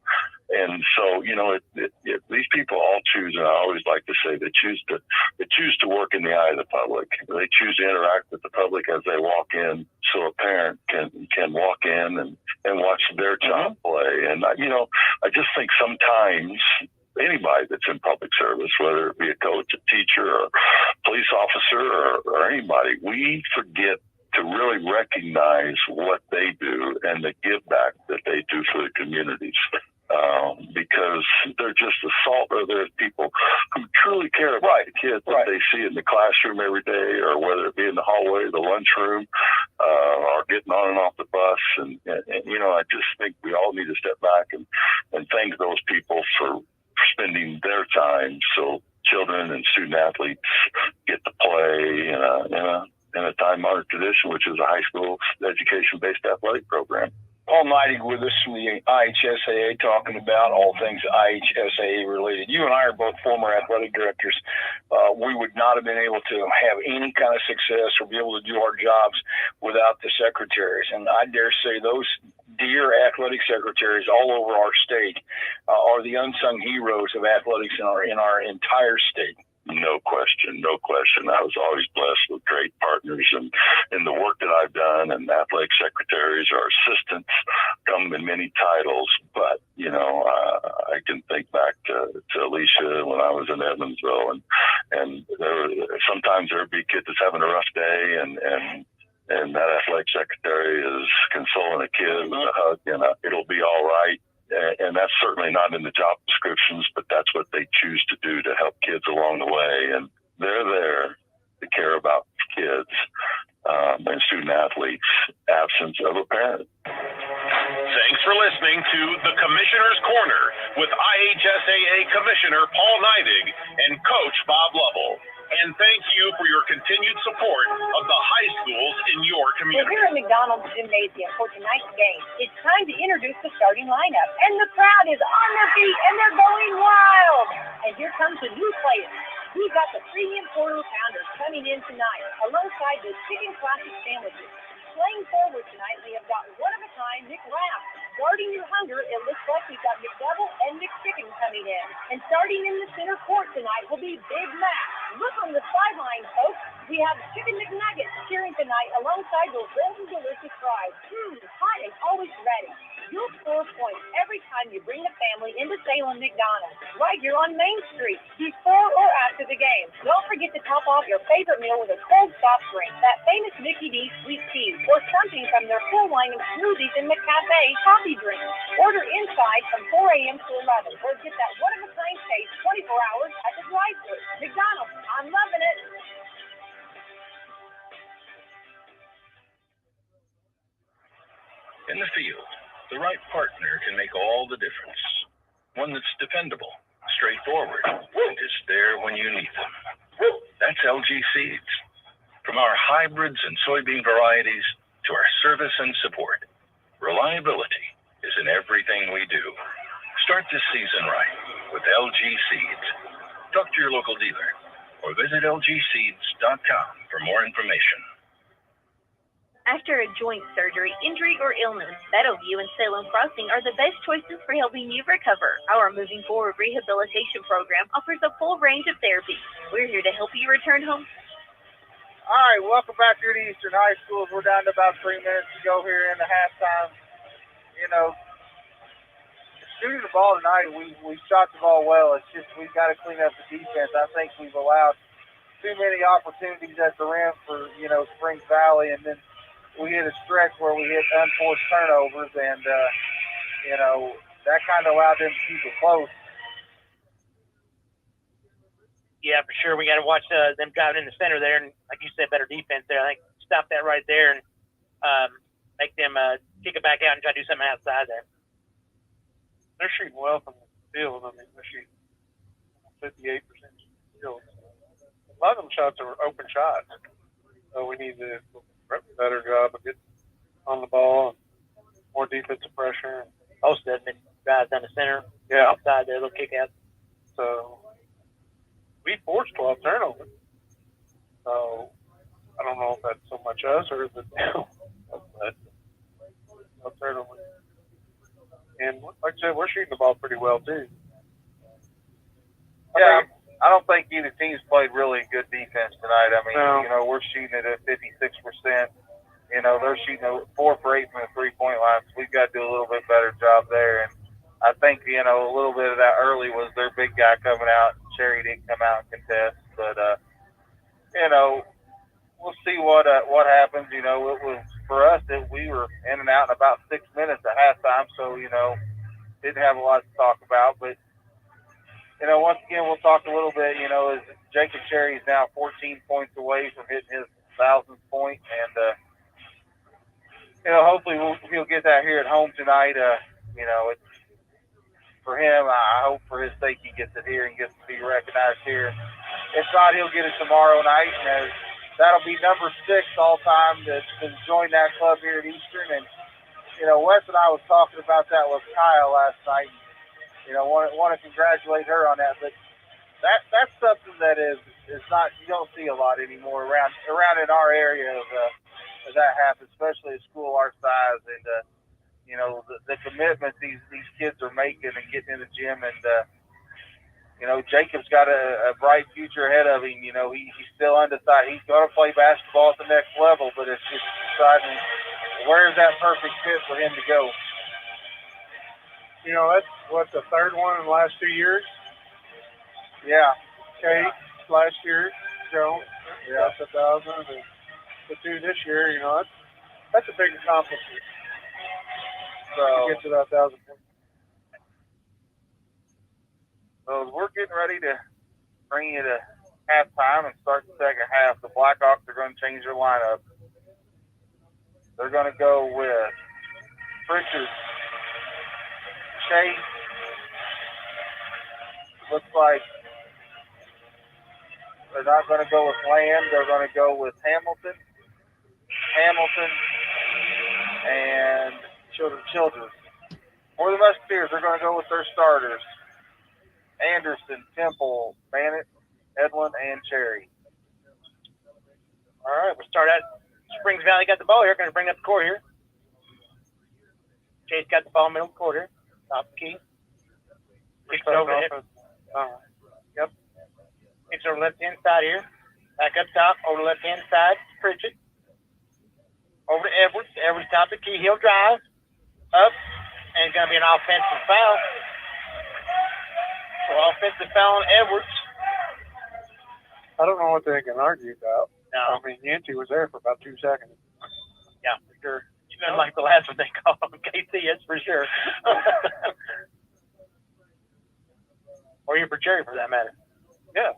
so these people all choose, and I always like to say they choose to work in the eye of the public. They choose to interact with the public as they walk in, so a parent can walk in and watch their child play. And I just think sometimes anybody that's in public service, whether it be a coach, a teacher, or a police officer, or anybody, we forget to really recognize what they do and the give back that they do for the communities. Because they're just the salt, or they're people who truly care about the kids that they see in the classroom every day, or whether it be in the hallway, the lunchroom, or getting on and off the bus. And I just think we all need to step back and thank those people for spending their time so children and student athletes get to play in a time-honored tradition, which is a high school education-based athletic program. Paul Neidig with us from the IHSAA, talking about all things IHSAA related. You and I are both former athletic directors. We would not have been able to have any kind of success or be able to do our jobs without the secretaries. And I dare say those dear athletic secretaries all over our state are the unsung heroes of athletics in our entire state. No question. I was always blessed with great partners, and in the work that I've done, and athletic secretaries or assistants come in many titles. But, I can think back to Alicia when I was in Evansville, and sometimes there'd be kids that's having a rough day, and that athletic secretary is consoling a kid with a hug, and it'll be all right. And that's certainly not in the job descriptions, but that's what they choose to do to help kids along the way. And they're there to care about kids and student athletes, absence of a parent. Thanks for listening to The Commissioner's Corner with IHSAA Commissioner Paul Neidig and Coach Bob Lovell. And thank you for your continued support of the high schools in your community. We're here at McDonald's Gymnasium for tonight's game. It's time to introduce the starting lineup. And the crowd is on their feet, and they're going wild. And here comes the new players. We've got the premium quarter pounders coming in tonight, alongside the chicken classic sandwiches. Playing forward tonight, we have got one-of-a-kind McWrap. Guarding your hunger, it looks like we've got McDouble and McChicken coming in. And starting in the center court tonight will be Big Mac. Look on the sideline, folks. We have Chicken McNuggets cheering tonight alongside those golden delicious fries. Hot and always ready. You'll score points every time you bring the family into Salem McDonald's, right here on Main Street, before or after the game. Don't forget to top off your favorite meal with a cold soft drink, that famous Mickey D sweet tea, or something from their full line of smoothies and McCafe coffee drinks. Order inside from 4 a.m. to 11, or get that one-of-a-kind taste 24 hours at the drive-thru. McDonald's, I'm loving it. In the field, the right partner can make all the difference. One that's dependable, straightforward, and is there when you need them. That's LG Seeds. From our hybrids and soybean varieties to our service and support, reliability is in everything we do. Start this season right with LG Seeds. Talk to your local dealer or visit lgseeds.com for more information. After a joint surgery, injury, or illness, Battleview and Salem Crossing are the best choices for helping you recover. Our Moving Forward rehabilitation program offers a full range of therapies. We're here to help you return home. All right, welcome back here to Eastern High School. We're down to about 3 minutes to go here in the halftime. You know, shooting the ball tonight, we shot the ball well. It's just we've got to clean up the defense. I think we've allowed too many opportunities at the rim for, Springs Valley, and then we hit a stretch where we hit unforced turnovers, and, that kind of allowed them to keep it close. Yeah, for sure. We got to watch them driving in the center there, and like you said, better defense there. I think stop that right there and make them kick it back out and try to do something outside there. They're shooting well from the field. I mean, they're shooting 58% field. A lot of them shots are open shots, so we need to better job of getting on the ball and more defensive pressure. Most of them drive down the center. Yeah. Outside there, they'll kick out. So we forced 12 turnovers. So I don't know if that's so much us or is it them. But 12 turnovers. And like I said, we're shooting the ball pretty well too. Yeah, I don't think either team's played really good defense tonight. I mean, No. We're shooting it at 56%. They're shooting 4 for 8 from the three-point line. So we've got to do a little bit better job there. And I think, a little bit of that early was their big guy coming out. Cherry didn't come out and contest. But, we'll see what happens. It was, for us, we were in and out in about 6 minutes at halftime. So, didn't have a lot to talk about. But, once again, we'll talk a little bit, as Jacob Cherry is now 14 points away from hitting his 1,000th point. And, hopefully he'll get that here at home tonight. It's for him. I hope for his sake he gets it here and gets to be recognized here. If not, he'll get it tomorrow night. And that'll be number 6 all time to join that club here at Eastern. And, Wes and I was talking about that with Kyle last night. Want to congratulate her on that, but that's something that is not, you don't see a lot anymore around in our area of that happens, especially a school our size, and the commitment these kids are making and getting in the gym, and Jacob's got a bright future ahead of him. He's still undecided. He's going to play basketball at the next level, but it's just deciding where's that perfect fit for him to go. That's what, the third one in the last 2 years? Yeah. Kate last year, Joe. Yeah. That's 1,000. And the 2 this year, that's a big accomplishment. So to get to that 1,000 points. So we're getting ready to bring you to halftime and start the second half. The Blackhawks are going to change their lineup. They're going to go with Pritchard, Chase. Looks like they're not going to go with Land. They're going to go with Hamilton, and Childress. For the Musketeers, they're going to go with their starters: Anderson, Temple, Bannett, Edlin, and Cherry. All right, we'll start at Springs Valley. Got the ball here. Going to bring up the court here. Chase got the ball middle of the court here. Top key. Kicks it over the hip. Yep. Kicks over left-hand side here. Back up top, over the left-hand side. Pritchett. Over to Edwards. Edwards top the key. He'll drive. Up. And it's going to be an offensive foul. So offensive foul on Edwards. I don't know what they can argue about. No. I mean, Yancey was there for about 2 seconds. Yeah, for sure. Even like the last one they called him KC, that's for sure. Or even for Cherry, for that matter. Yeah.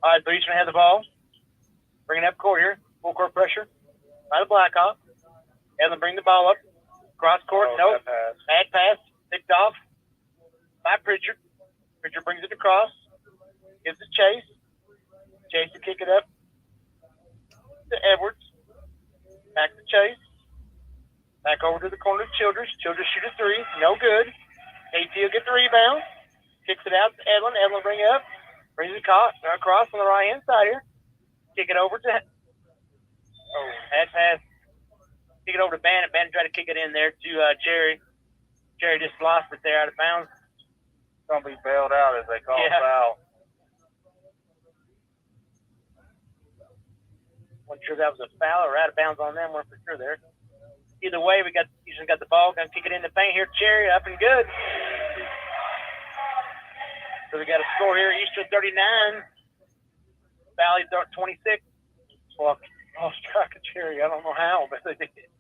All right, so Eastern has the ball. Bringing up court here. Full court pressure by the Blackhawk. Edlin bring the ball up. Cross court. Nope. Bad pass. Picked off by Pritchard. Pritchard brings it across. Gives it Chase. Chase to kick it up to Edwards. Back to Chase. Back over to the corner to Childress. Childress shoot a three. No good. KT will get the rebound. Kicks it out to Edlin. Edlin bring it up. Brings it across on the right-hand side here. Kick it over to bad pass. Kick it over to Bannon. Bannon tried to kick it in there to Cherry. Cherry just lost it there out of bounds. It's going to be bailed out as they call a foul. Wasn't sure if that was a foul or out of bounds on them. We're for sure there. Either way, Houston got the ball. Going to kick it in the paint here. Cherry up and good. So we got a score here. Eastern 39. Valley 26. Well, lost track of Cherry. I don't know how, but they did.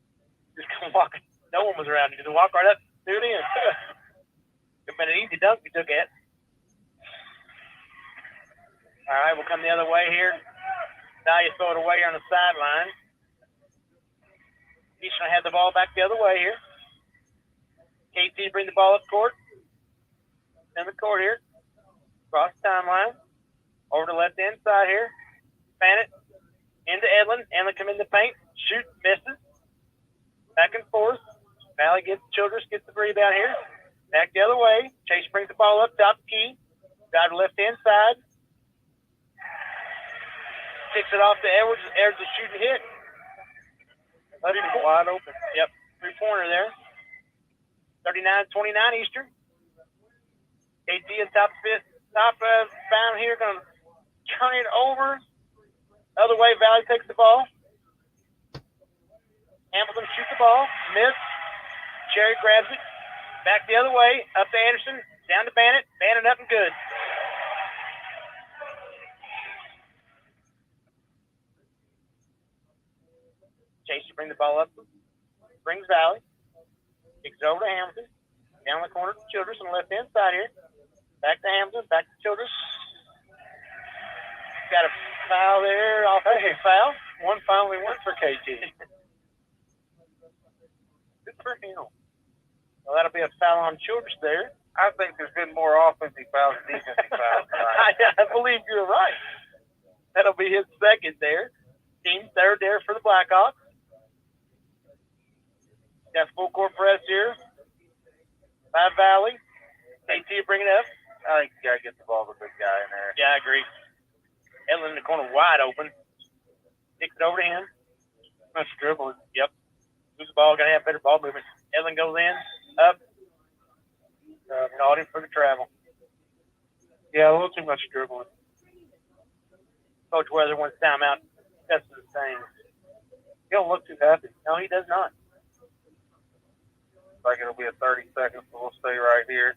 Just come walking. No one was around. Just walk right up. Do it in. It's been an easy dunk we took it. All right, we'll come the other way here. Dahlia throw it away on the sideline. Eastern had the ball back the other way here. KT bring the ball up court. In the court here. Across the timeline. Over to the left hand side here. Span it. Into Edlin. Edlin come in the paint. Shoot. Misses. Back and forth. Valley gets Childress. Gets the rebound here. Back the other way. Chase brings the ball up top key. Drive to left hand side. Kicks it off to Edwards. Edwards is shooting hit. That's wide open. Yep. 3-pointer there. 39-29 Eastern. KT in top bound here. Going to turn it over. Other way, Valley takes the ball. Hamilton shoots the ball. Miss. Cherry grabs it. Back the other way. Up to Anderson. Down to Bannon. Bannon up and good. Chase to bring the ball up. Brings Valley. Kicks it over to Hamilton. Down the corner to Childress on the left-hand side here. Back to Hamilton. Back to Childress. Got a foul there. Offensive foul. One finally went for KT. Good for him. Well, that'll be a foul on Childress there. I think there's been more offensive fouls than defensive fouls tonight. I believe you're right. That'll be his second there. Team third there for the Blackhawks. Got full court press here by Valley. KT bring it up. I think you got to get the ball to the big guy in there. Yeah, I agree. Edlin in the corner wide open. Kicks it over to him. That's dribbling. Yep. Lose the ball. Got to have better ball movement. Edlin goes in. Up. Caught him for the travel. Yeah, a little too much dribbling. Coach Weather wants timeout. That's the same. He don't look too happy. No, he does not. Like it'll be a 30 seconds, so we'll stay right here.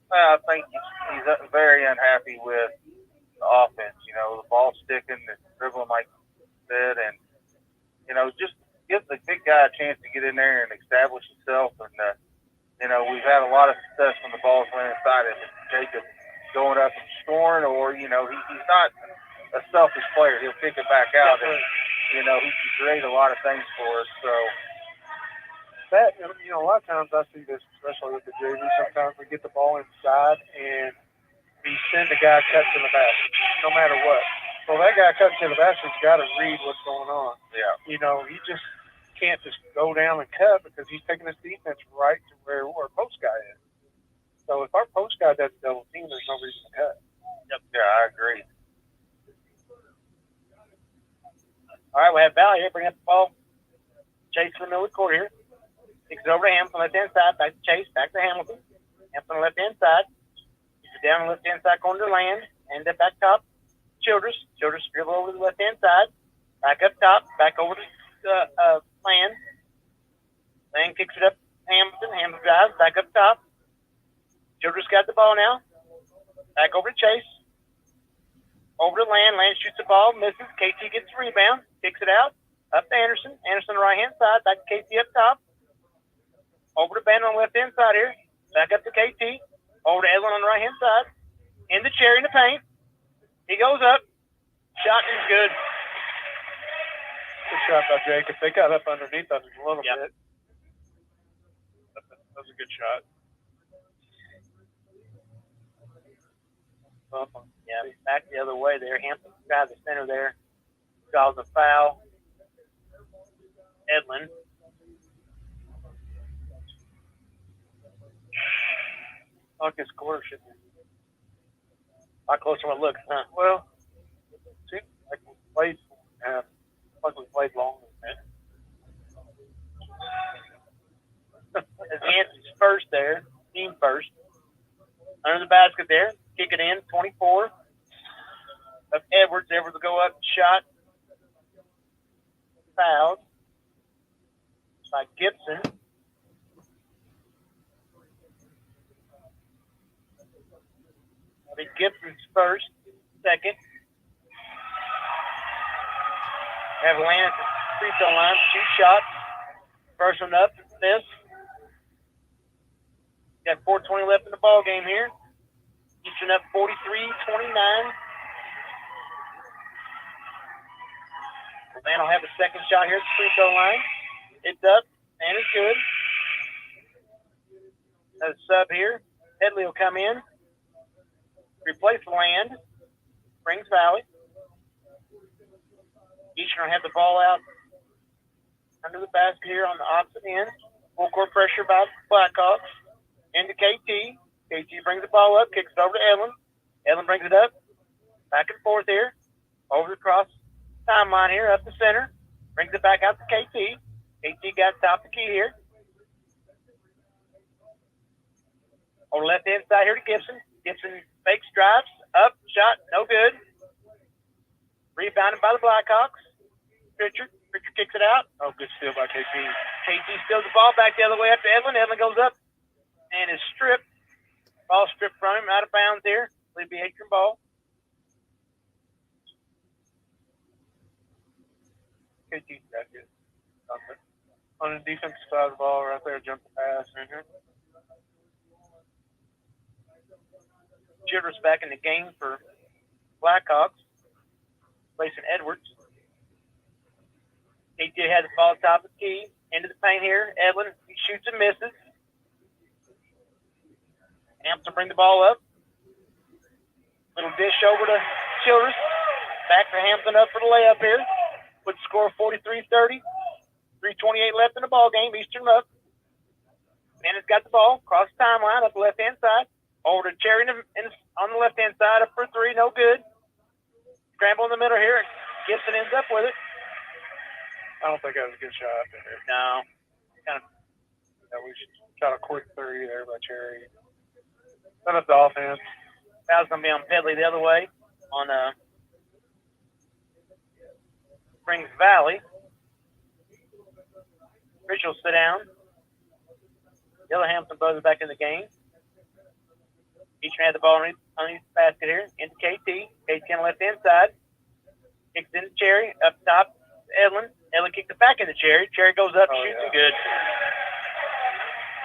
I think he's very unhappy with the offense. You know, the ball sticking, the dribbling like you said, and, you know, just give the big guy a chance to get in there and establish himself. And, you know, we've had a lot of success when the ball's went inside. If it's Jacob going up and scoring, or, you know, he's not a selfish player. He'll kick it back out, and, you know, he can create a lot of things for us. So, that, you know, a lot of times I see this, especially with the JV. Sometimes we get the ball inside and we send a guy cut to the basket, no matter what. So that guy cutting to the basket's got to read what's going on. Yeah. You know, he just can't just go down and cut because he's taking his defense right to where our post guy is. So if our post guy doesn't double team, there's no reason to cut. Yep. Yeah, I agree. All right, we have Valley here. Bring up the ball. Chase in the middle of the court here. Kicks it over to Hamilton, left-hand side. Back to Chase. Back to Hamilton. Hamilton, left-hand side. Kicks it down the left-hand side corner to Land. And then back top. Childress. Childress dribble over to the left-hand side. Back up top. Back over to Land. Land kicks it up Hamilton. Hamilton drives. Back up top. Childress got the ball now. Back over to Chase. Over to Land. Land shoots the ball. Misses. KT gets the rebound. Kicks it out. Up to Anderson. Anderson on the right-hand side. Back to KT up top. Over to Bannon on the left-hand side here. Back up to KT. Over to Edlin on the right-hand side. In the Cherry in the paint. He goes up. Shot is good. Good shot by Jacob. They got up underneath us a little bit. That was a good shot. Yeah, back the other way there. Hampton got the center there. Draws a foul. Edlin. I guess quarter should be. A lot closer than it looks, huh? Well, it seems like we played, like we played long. As Yancey's first there, team first. Under the basket there, kick it in, 24. Of Edwards. Edwards will go up, shot. Fouled by Gibson. That'll be Gibson's first, second. Avalanche at the free throw line, 2 shots. First one up, miss. Got 4:20 left in the ball game here. Eastern up 43-29. Van will have a second shot here at the free throw line. It's up and it's good. As a sub here, Headley will come in, replace Land, Springs Valley. Eastern will have the ball out under the basket here on the opposite end. Full court pressure by Blackhawks. Into KT. KT brings the ball up, kicks it over to Edlin. Edlin brings it up. Back and forth here. Over across the timeline here, up the center. Brings it back out to KT. KT got top the key here. On the left-hand side here to Gibson. Gibson fakes, drives, up, shot, no good. Rebounded by the Blackhawks. Pritchard kicks it out. Oh, good steal by KT. KT steals the ball back the other way up to Edlin. Edlin goes up and is stripped. Ball stripped from him, out of bounds here. It'll be Akron ball. KT got good. On the defensive side of the ball, right there, jump the pass. Childress back in the game for Blackhawks. Placing Edwards. KT has the ball top of the key. Into the paint here. Edlin, he shoots and misses. Hampton bring the ball up. Little dish over to Childress. Back to Hampton up for the layup here. With the score 43-30. 3:28 left in the ball game. Eastern up. Bennett's got the ball. Cross the timeline up the left-hand side. Over to Cherry on the left-hand side. Up for 3. No good. Scramble in the middle here. Gibson ends up with it. I don't think that was a good shot there. No. Kind of. Yeah, we shot a quick 3 there by Cherry. Set up the offense. Foul's going to be on Pedley the other way on Springs Valley. Rich will sit down. Yellow Hampton brothers back in the game. Eastern had the ball underneath the basket here. Into KT. KT on the left-hand side. Kicks into Cherry. Up top, Edlin. Edlin kicks it back into Cherry. Cherry goes up, shoots and good.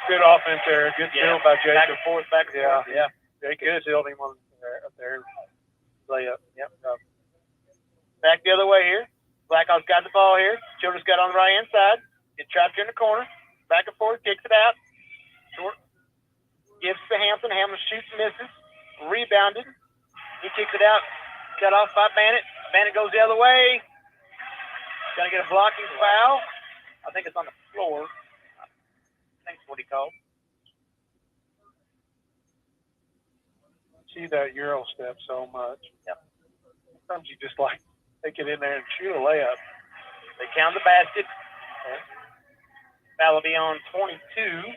Good offense there. Good steal by Jacob. Back and forth, back and forth. Yeah. Jacob sealed him on up there. Layup. Yep. Back the other way here. Blackhawks got the ball here. Childress got on the right-hand side. Get trapped here in the corner. Back and forth, kicks it out. Short. Gives to Hampton. Hampton shoots and misses. Rebounded. He kicks it out. Cut off by Bannett. Bannett goes the other way. Going to get a blocking foul. I think it's on the floor. I think that's what he called. See that Euro step so much. Yep. Sometimes you just like take it in there and shoot a layup. They count the basket. That'll be on 22.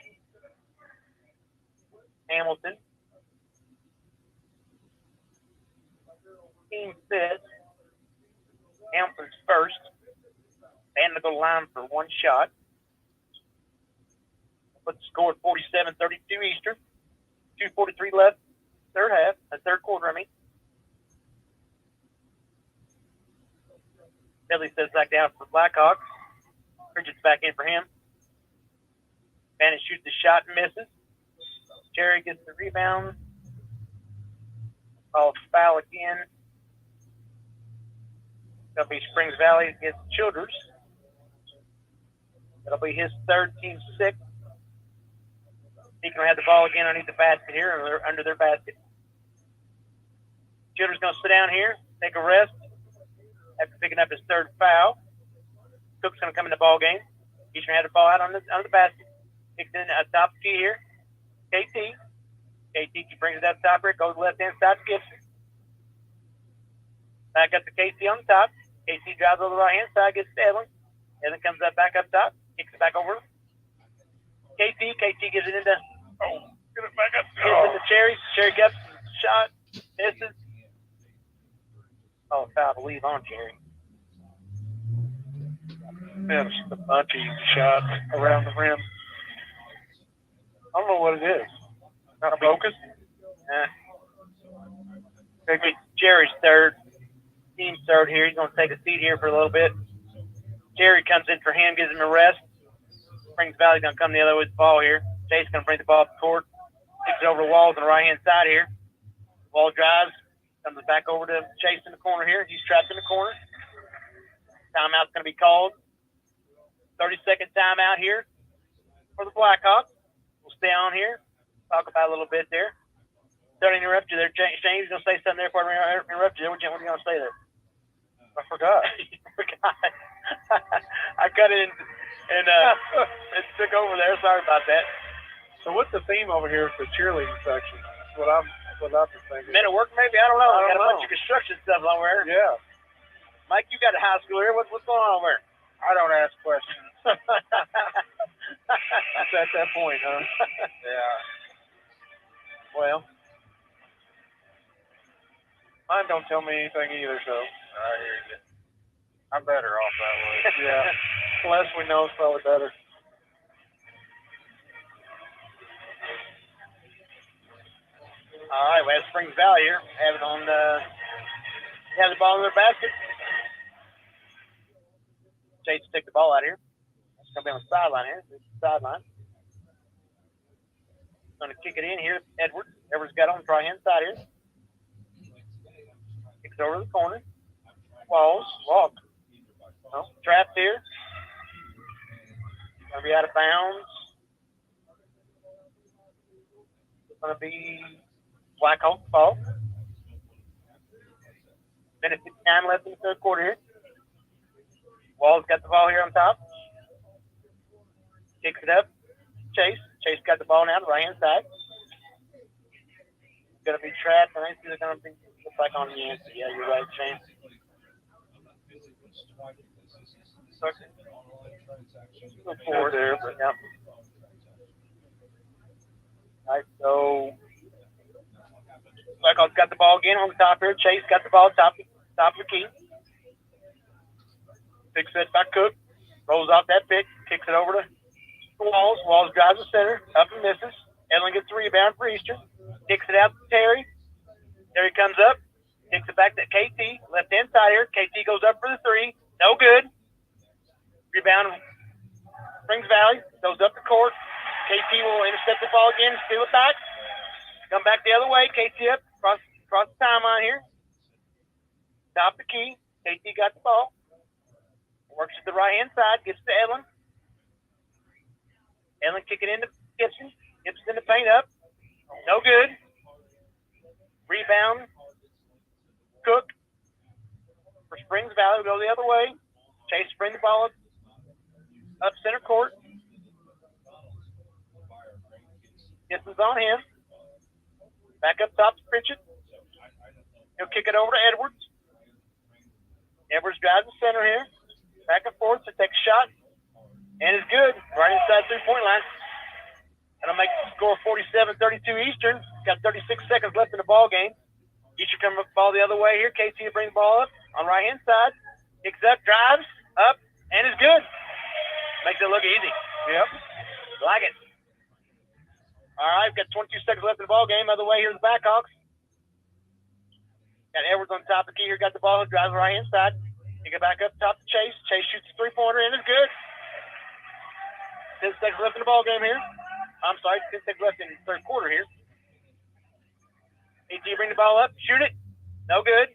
Hamilton. Team fifth. Hamilton's first. And to go line for 1 shot. Put the score at 47-32 Eastern. 2:43 left. Third quarter, I mean. Billy sets back down for Blackhawks. Bridget's back in for him. Bannett shoots the shot and misses. Cherry gets the rebound. Called foul again. That'll be Springs Valley against Childress. That'll be his third, team 6. He can have the ball again underneath the basket here, or under their basket. Childress going to sit down here, take a rest after picking up his third foul. Cook's going to come in the ball game. He's going to have the ball out on the basket. Kicks in top key here. KT. KT brings it up top here, goes left-hand side to Gibson. Back up to KC on the top. KC drives over the right-hand side, gets to Edlin. Edlin comes up back up top, kicks it back over. KT gives it into, Get it back up. gives it to Cherry. Cherry gets shot, misses. Oh, foul, I believe, on Cherry. Man, it's a bunch of easy shots around the rim. I don't know what it is. Not focused? Maybe Jerry's third. Team's third here. He's going to take a seat here for a little bit. Jerry comes in for him, gives him a rest. Springs Valley's going to come the other way with the ball here. Chase going to bring the ball up the court. Kicks it over to Walls on the right-hand side here. Wall drives. Comes back over to Chase in the corner here. He's trapped in the corner. Timeout's going to be called. 30-second timeout here for the Blackhawks. We'll stay on here. Talk about a little bit there. Sorry to interrupt you there, Shane. You're going to say something there before I interrupt you there. What are you going to say there? I forgot. I cut it and it took over there. Sorry about that. So what's the theme over here for cheerleading section? What I'm thinking. Men at work, maybe? I don't know. I We got don't a bunch know. of construction stuff over there. Yeah. Mike, you got a high school here. What's going on over there? I don't ask questions. It's at that point, huh? Yeah. Well, Mine don't tell me anything either, so. I hear you. I'm better off that way. Yeah. The less we know is probably better. all right, we have Springs Valley here. Have it on have the ball in their basket. Chase to take the ball out here. It's going to be on the sideline here. This is the sideline. Going to kick it in here. Edwards. Edwards got on the right-hand side here. Kicks over to the corner. Walk. Oh, trapped here. Going to be out of bounds. It's going to be Blackhawks ball. Minute 59 left in the third quarter here. Wall's got the ball here on top. Kicks it up. Chase. Chase got the ball now on the right-hand side. Going to be trapped. I think they're going to be back on the answer. Yeah, you're right, Shane. Look forward there, but yeah. All right, so Blackhawks got the ball again on the top here. Chase got the ball top of the key. Pick set by Cook. Rolls off that pick. Kicks it over to Walls. Walls drives the center. Up and misses. Edlin gets the rebound for Eastern. Kicks it out to Terry. Terry comes up. Kicks it back to KT. Left-hand side here. KT goes up for the three. No good. Rebound. Springs Valley. Goes up the court. KT will intercept the ball again. Steal it back. Come back the other way. KT up. Cross the timeline here. Top the key. KT got the ball. Works to the right-hand side. Gets to Edlin. Edlin kick it into Gibson. Gibson in the paint up. No good. Rebound. Cook. For Springs Valley. We'll go the other way. Chase bring the ball up center court. Gibson's on him. Back up top to Pritchett. He'll kick it over to Edwards. Edwards drives the center here. Back and forth to take a shot. And it's good. Right inside 3-point line. That'll make the score 47-32 Eastern. Got 36 seconds left in the ball game. Eastern coming up the ball the other way here. KT will bring the ball up on right hand side. Kicks up, drives, up, and it's good. Makes it look easy. Yep. Like it. All right, got 22 seconds left in the ball game. Other way here, the Blackhawks. Got Edwards on top of the key here. Got the ball, drives the right hand side. Kick it back up top to Chase. Chase shoots a 3-pointer, and it's good. 10 seconds left in the ball game here. I'm sorry, 10 seconds left in the third quarter here. AT bring the ball up, shoot it. No good.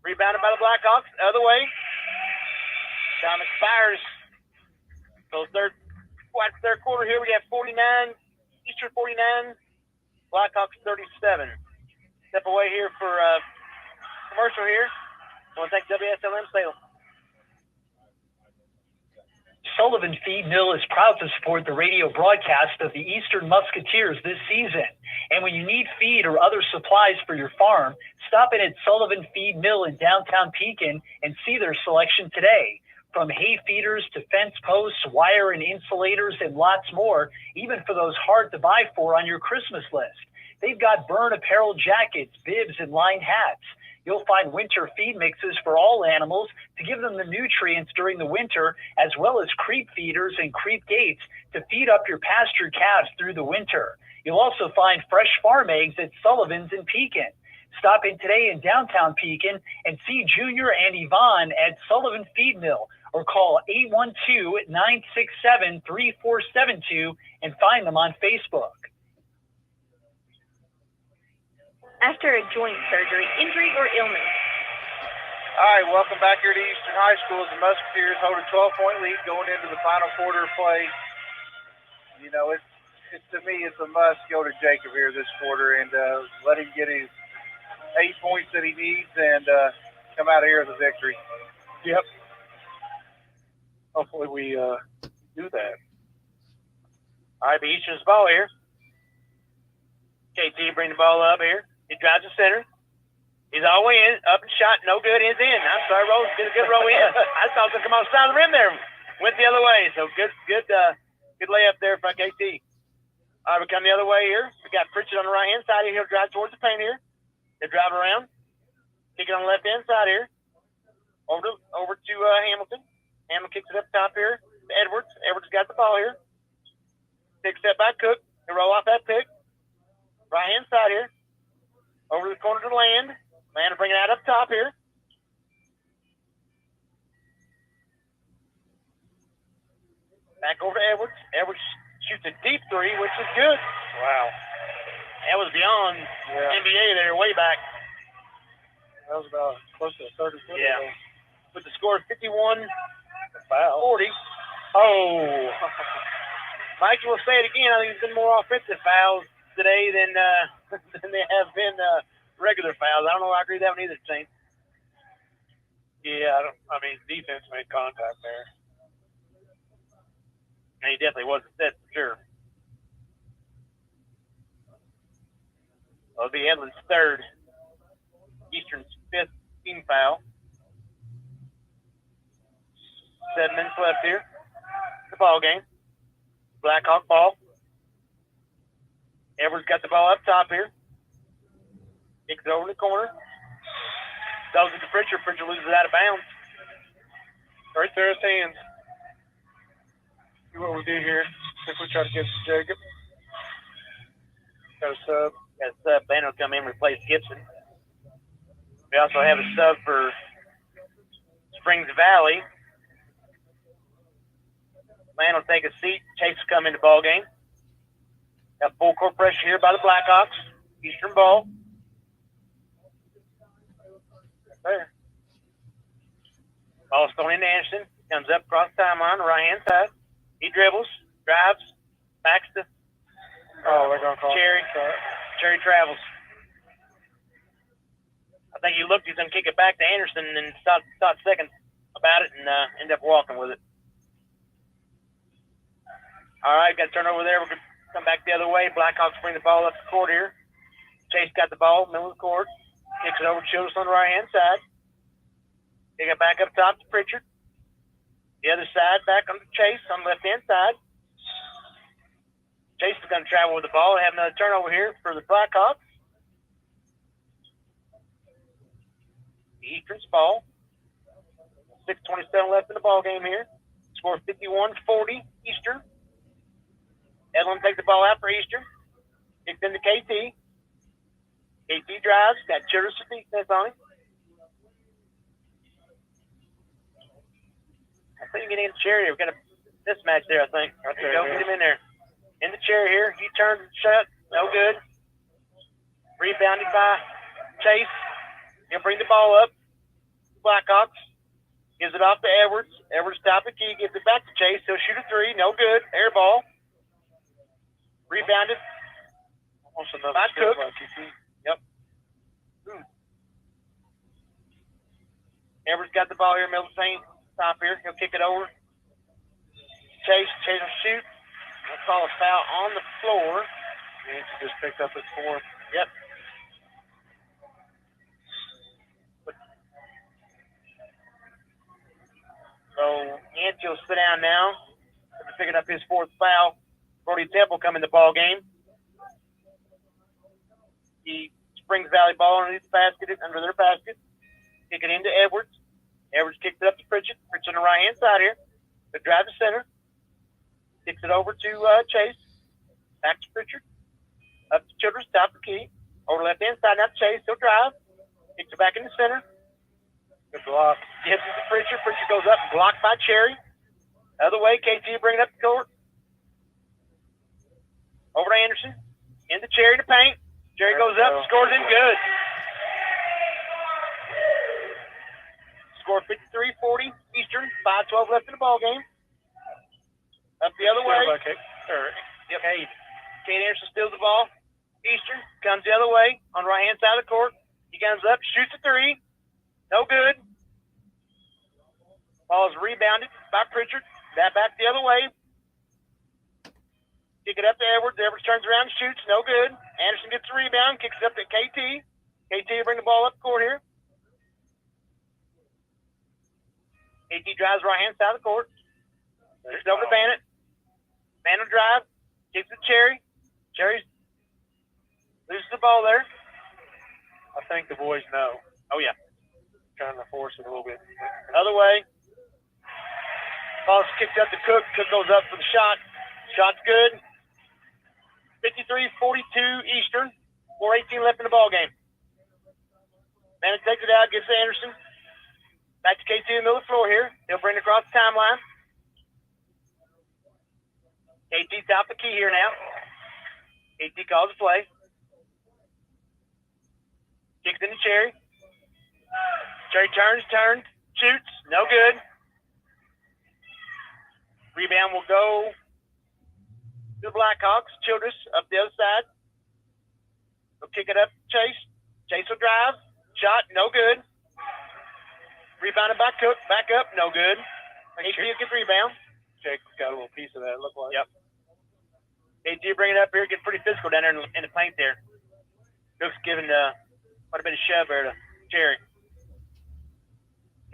Rebounded by the Blackhawks. The other way. Time expires. So third quarter here, we have 49, Eastern 49, Blackhawks 37. Step away here for commercial here. I want to thank WSLM Salem. Sullivan Feed Mill is proud to support the radio broadcast of the Eastern Musketeers this season. And when you need feed or other supplies for your farm, stop in at Sullivan Feed Mill in downtown Pekin and see their selection today. From hay feeders to fence posts, wire and insulators, and lots more, even for those hard to buy for on your Christmas list. They've got burn apparel jackets, bibs, and lined hats. You'll find winter feed mixes for all animals to give them the nutrients during the winter, as well as creep feeders and creep gates to feed up your pasture calves through the winter. You'll also find fresh farm eggs at Sullivan's in Pekin. Stop in today in downtown Pekin and see Junior and Yvonne at Sullivan Feed Mill, or call 812-967-3472 and find them on Facebook. After a joint surgery, injury, or illness. All right, welcome back here to Eastern High School. The Musketeers hold a 12-point lead going into the final quarter of play. You know, it's to me, it's a must go to Jacob here this quarter and let him get his 8 points that he needs and come out of here with a victory. Yep. Hopefully we do that. All right, the Eastern's ball here. KT bring the ball up here. He drives the center. He's all the way in, up and shot, no good, is in. I'm sorry, Rose, get a good row in. I thought it was going to come off the side of the rim there. Went the other way, so good layup there for KT. All right, we come the other way here. We got Pritchett on the right-hand side here. He'll drive towards the paint here. They drive around. Kick it on the left-hand side here. Over to Hamilton. Hamilton kicks it up top here to Edwards. Edwards got the ball here. Big step by Cook. They roll off that pick. Right-hand side here. Over to the corner to Land. Land will bring it out up top here. Back over to Edwards. Edwards shoots a deep three, which is good. Wow. That was beyond NBA there, way back. That was about close to 30 foot. Yeah. With the score of 51-40. Oh. Mike will say it again. I think there's been more offensive fouls today than they have been regular fouls. I don't know if I agree with that one either, Shane. Yeah, I mean, defense made contact there. And he definitely wasn't set for sure. It'll be Edlin's third. Eastern's fifth team foul. 7 minutes left here. The ball game. Blackhawk ball. Edwards got the ball up top here. Kicks it over in the corner. Goes it to Pritchard. Pritchard loses it out of bounds. Right there at his hands. See what we do here. If we try to get to Jacob. Got a sub. Got a sub. Banner will come in and replace Gibson. We also have a sub for Springs Valley. Man will take a seat. Chase will come into the ball game. Got full court pressure here by the Blackhawks. Eastern ball. There. Ball's thrown into Anderson. Comes up across the timeline, the right-hand side. He dribbles, drives, backs to they're going to call Cherry. Cherry travels. I think he looked, he's going to kick it back to Anderson and thought second about it and end up walking with it. All right, got to turn over there. We're going to come back the other way. Blackhawks bring the ball up the court here. Chase got the ball, middle of the court. Kicks it over to Childress on the right-hand side. Kick it back up top to Pritchard. The other side back on to Chase on the left-hand side. Chase is going to travel with the ball and have another turnover here for the Blackhawks. The Eastern's ball. 6:27 left in the ball game here. Score 51-40 Eastern. Edlin takes the ball out for Eastern. Kicks into KT. KT drives. Got Childress for defense on him. I think you can get in the chair here. We've got a mismatch there, I think. There you go. Get him in there. In the chair here. He turns and shut. No good. Rebounded by Chase. He'll bring the ball up. Blackhawks. Gives it off to Edwards. Edwards top of key. Gives it back to Chase. He'll shoot a three. No good. Air ball. Rebounded. Almost another by Cook. Yep. Edwards got the ball here, middle of the paint. Top here. He'll kick it over. Chase. Chase will shoot. They'll call a foul on the floor. Nancy just picked up his fourth. Yep. So Yancey will sit down now. After picking up his fourth foul. Brody Temple come in the ball game. He Springs Valley ball underneath the basket, under their basket. Kick it into Edwards. Edwards kicks it up to Pritchett. Pritchett on the right-hand side here. They drive to center. Kicks it over to Chase. Back to Pritchard. Up to Childress, top of the key. Over left-hand side, now to Chase. He'll drive. Kicks it back in the center. Good block. Gives it to Pritchard. Pritchard goes up and blocked by Cherry. Other way, KT bring it up the court. Over to Anderson. Into Cherry to paint. Cherry goes up, scores in good. Score 53-40 Eastern. 5:12 left in the ball game. Up the other way. Yep. Kate Anderson steals the ball. Eastern comes the other way on the right-hand side of the court. He comes up, shoots a three. No good. Ball is rebounded by Pritchard. That back the other way. Kick it up to Edwards. Edwards turns around and shoots. No good. Anderson gets the rebound. Kicks it up to KT. KT will bring the ball up the court here. KT drives right-hand side of the court. Kicks it over to Bannett. Bannett will drive. Kicks it to Cherry. Cherry loses the ball there. I think the boys know. Oh, yeah. Trying to force it a little bit. Other way. Ball's kicked up to Cook. Cook goes up for the shot. Shot's good. 53-42 Eastern. 4:18 left in the ball game. Bennett takes it out, gives to Anderson. Back to KT in the middle of the floor here. He'll bring it across the timeline. KT top the key here now. KT calls the play. Kicks into Cherry. Cherry turns, shoots. No good. Rebound will go to the Blackhawks. Childress up the other side. They'll kick it up to Chase. Chase will drive. Shot, no good. Rebounded by Cook. Back up, no good. KT will get the rebound. Jake got a little piece of that, it looked like. Yep. KT bring it up here, get pretty physical down there in the paint there. Cook's giving quite a bit of shove there to Cherry.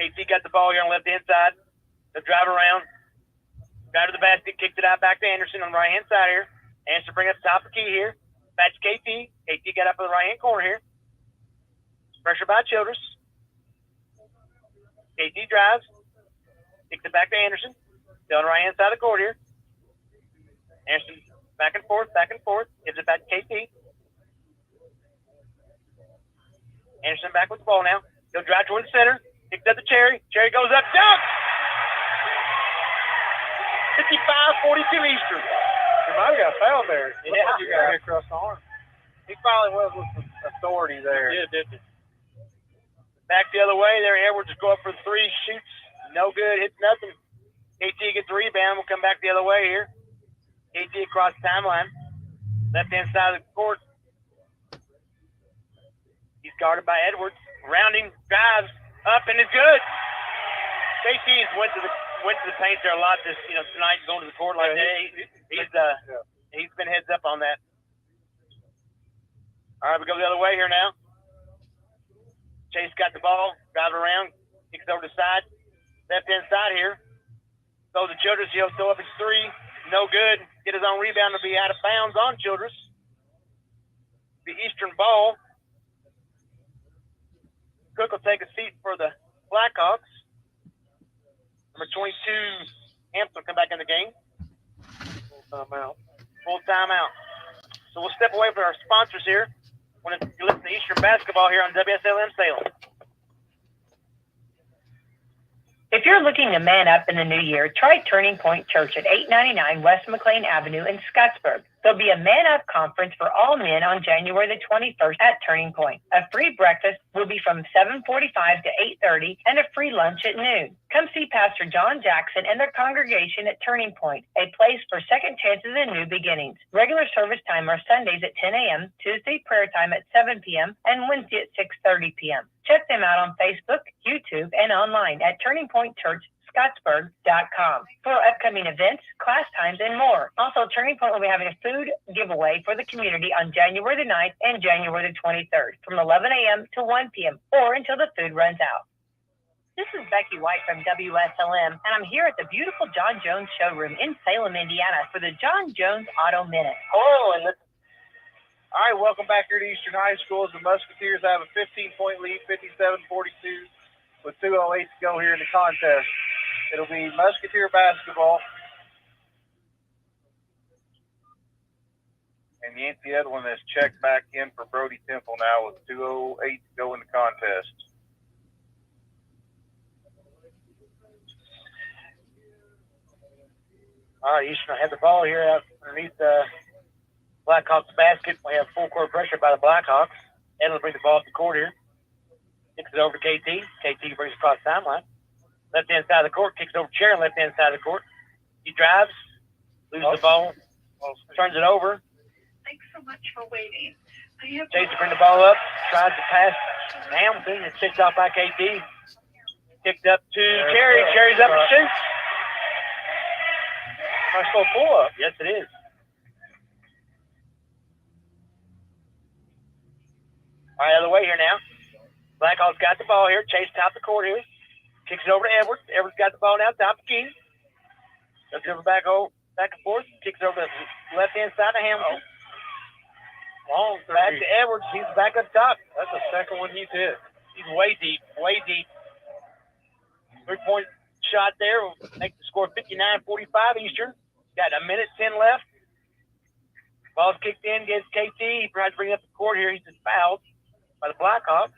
KT got the ball here on the left-hand side. They'll drive around. Drive to the basket, kicked it out back to Anderson on the right-hand side here. Anderson bring up the top of the key here. Back to KT. KT got up in the right-hand corner here. Pressure by Childress. KT drives. Kicks it back to Anderson. Still on the right-hand side of the court here. Anderson back and forth. Gives it back to KT. Anderson back with the ball now. He'll drive toward the center. Kicks up to Cherry. Cherry goes up. Dunk! 55-42 Eastern. You might have got fouled there. Yeah. You got hit across the arm. He finally was with some authority there. Yeah, didn't he? Back the other way there. Edwards will go up for the three. Shoots. No good. Hits nothing. KT gets the rebound. We'll come back the other way here. KT across the timeline. Left-hand side of the court. He's guarded by Edwards. Rounding. Drives. Up and is good. KT's went to the paint there a lot this tonight, going to the court like that. He's been heads up on that. All right, we go the other way here now. Chase got the ball, drive around, kicks over to the side, left-hand side here. Goes to Childress, he'll throw up his three, no good. Get his own rebound to be out of bounds on Childress. The Eastern ball. Cook will take a seat for the Blackhawks. Number 22, Hampton will come back in the game. Full timeout. So we'll step away from our sponsors here. When you listen to Eastern Basketball here on WSLM Salem. If you're looking to man up in the new year, try Turning Point Church at 899 West McLean Avenue in Scottsburg. There'll be a Man Up conference for all men on January the 21st at Turning Point. A free breakfast will be from 7:45 to 8:30 and a free lunch at noon. Come see Pastor John Jackson and their congregation at Turning Point, a place for second chances and new beginnings. Regular service time are Sundays at 10 a.m., Tuesday prayer time at 7 p.m., and Wednesday at 6:30 p.m. Check them out on Facebook, YouTube, and online at Turning Point Church, Scottsburg.com for upcoming events, class times, and more. Also, Turning Point will be having a food giveaway for the community on January the 9th and January the 23rd from 11 a.m. to 1 p.m. or until the food runs out. This is Becky White from Wslm, and I'm here at the beautiful John Jones showroom in Salem, Indiana for the John Jones Auto Minute. Hello, and all right, welcome back here to Eastern High School as the Musketeers have a 15-point lead, 57-42, with 2:08 to go here in the contest. It'll be Musketeer basketball. And Yancey Edwin has checked back in for Brody Temple now with 2:08 to go in the contest. All right, Eastern have the ball here out underneath the Blackhawks basket. We have full court pressure by the Blackhawks. Edwin will bring the ball up the court here. Kicks it over to KT. KT brings it across the timeline. Left-hand side of the court. Kicks it over to Sharon, left-hand side of the court. He drives. Loses the ball. Turns it over. Thanks so much for waiting. Jason bring the ball up. Tries to pass Hamilton. It's picked off by KT. Kicked up to Cherry. Cherry's up and shoots. Nice little pull-up. Yes, it is. All right, other way here now. Blackhawks got the ball here. Chase top the court here. Kicks it over to Edwards. Edwards got the ball now, top the key. Looks over back and forth. Kicks it over to the left-hand side of Hamilton. Long three. Back to Edwards. He's back up top. That's the second one he's hit. He's way deep, way deep. 3-point shot there will make the score 59-45 Eastern. Got a minute 10 left. Ball's kicked in, gets KT. He tries to bring up the court here. He's just fouled by the Blackhawks.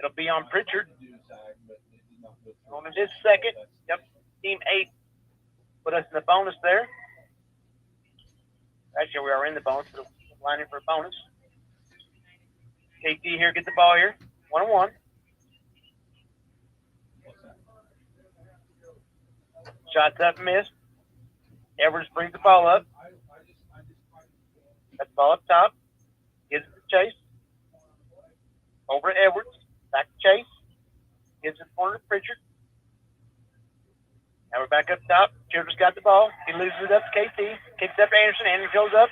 It'll be on Pritchard. On this second. Yep. Team 8 put us in the bonus there. Actually, we are in the bonus. We're lining for a bonus. KT here gets the ball here. 1-on-1. Shots up and missed. Edwards brings the ball up. Got the ball up top. Gives it to Chase. Over to Edwards. Back to Chase. Gives it to corner to Pritchard. Now we're back up top. Childress got the ball. He loses it up to KT. Kicks up to Anderson. Anderson goes up.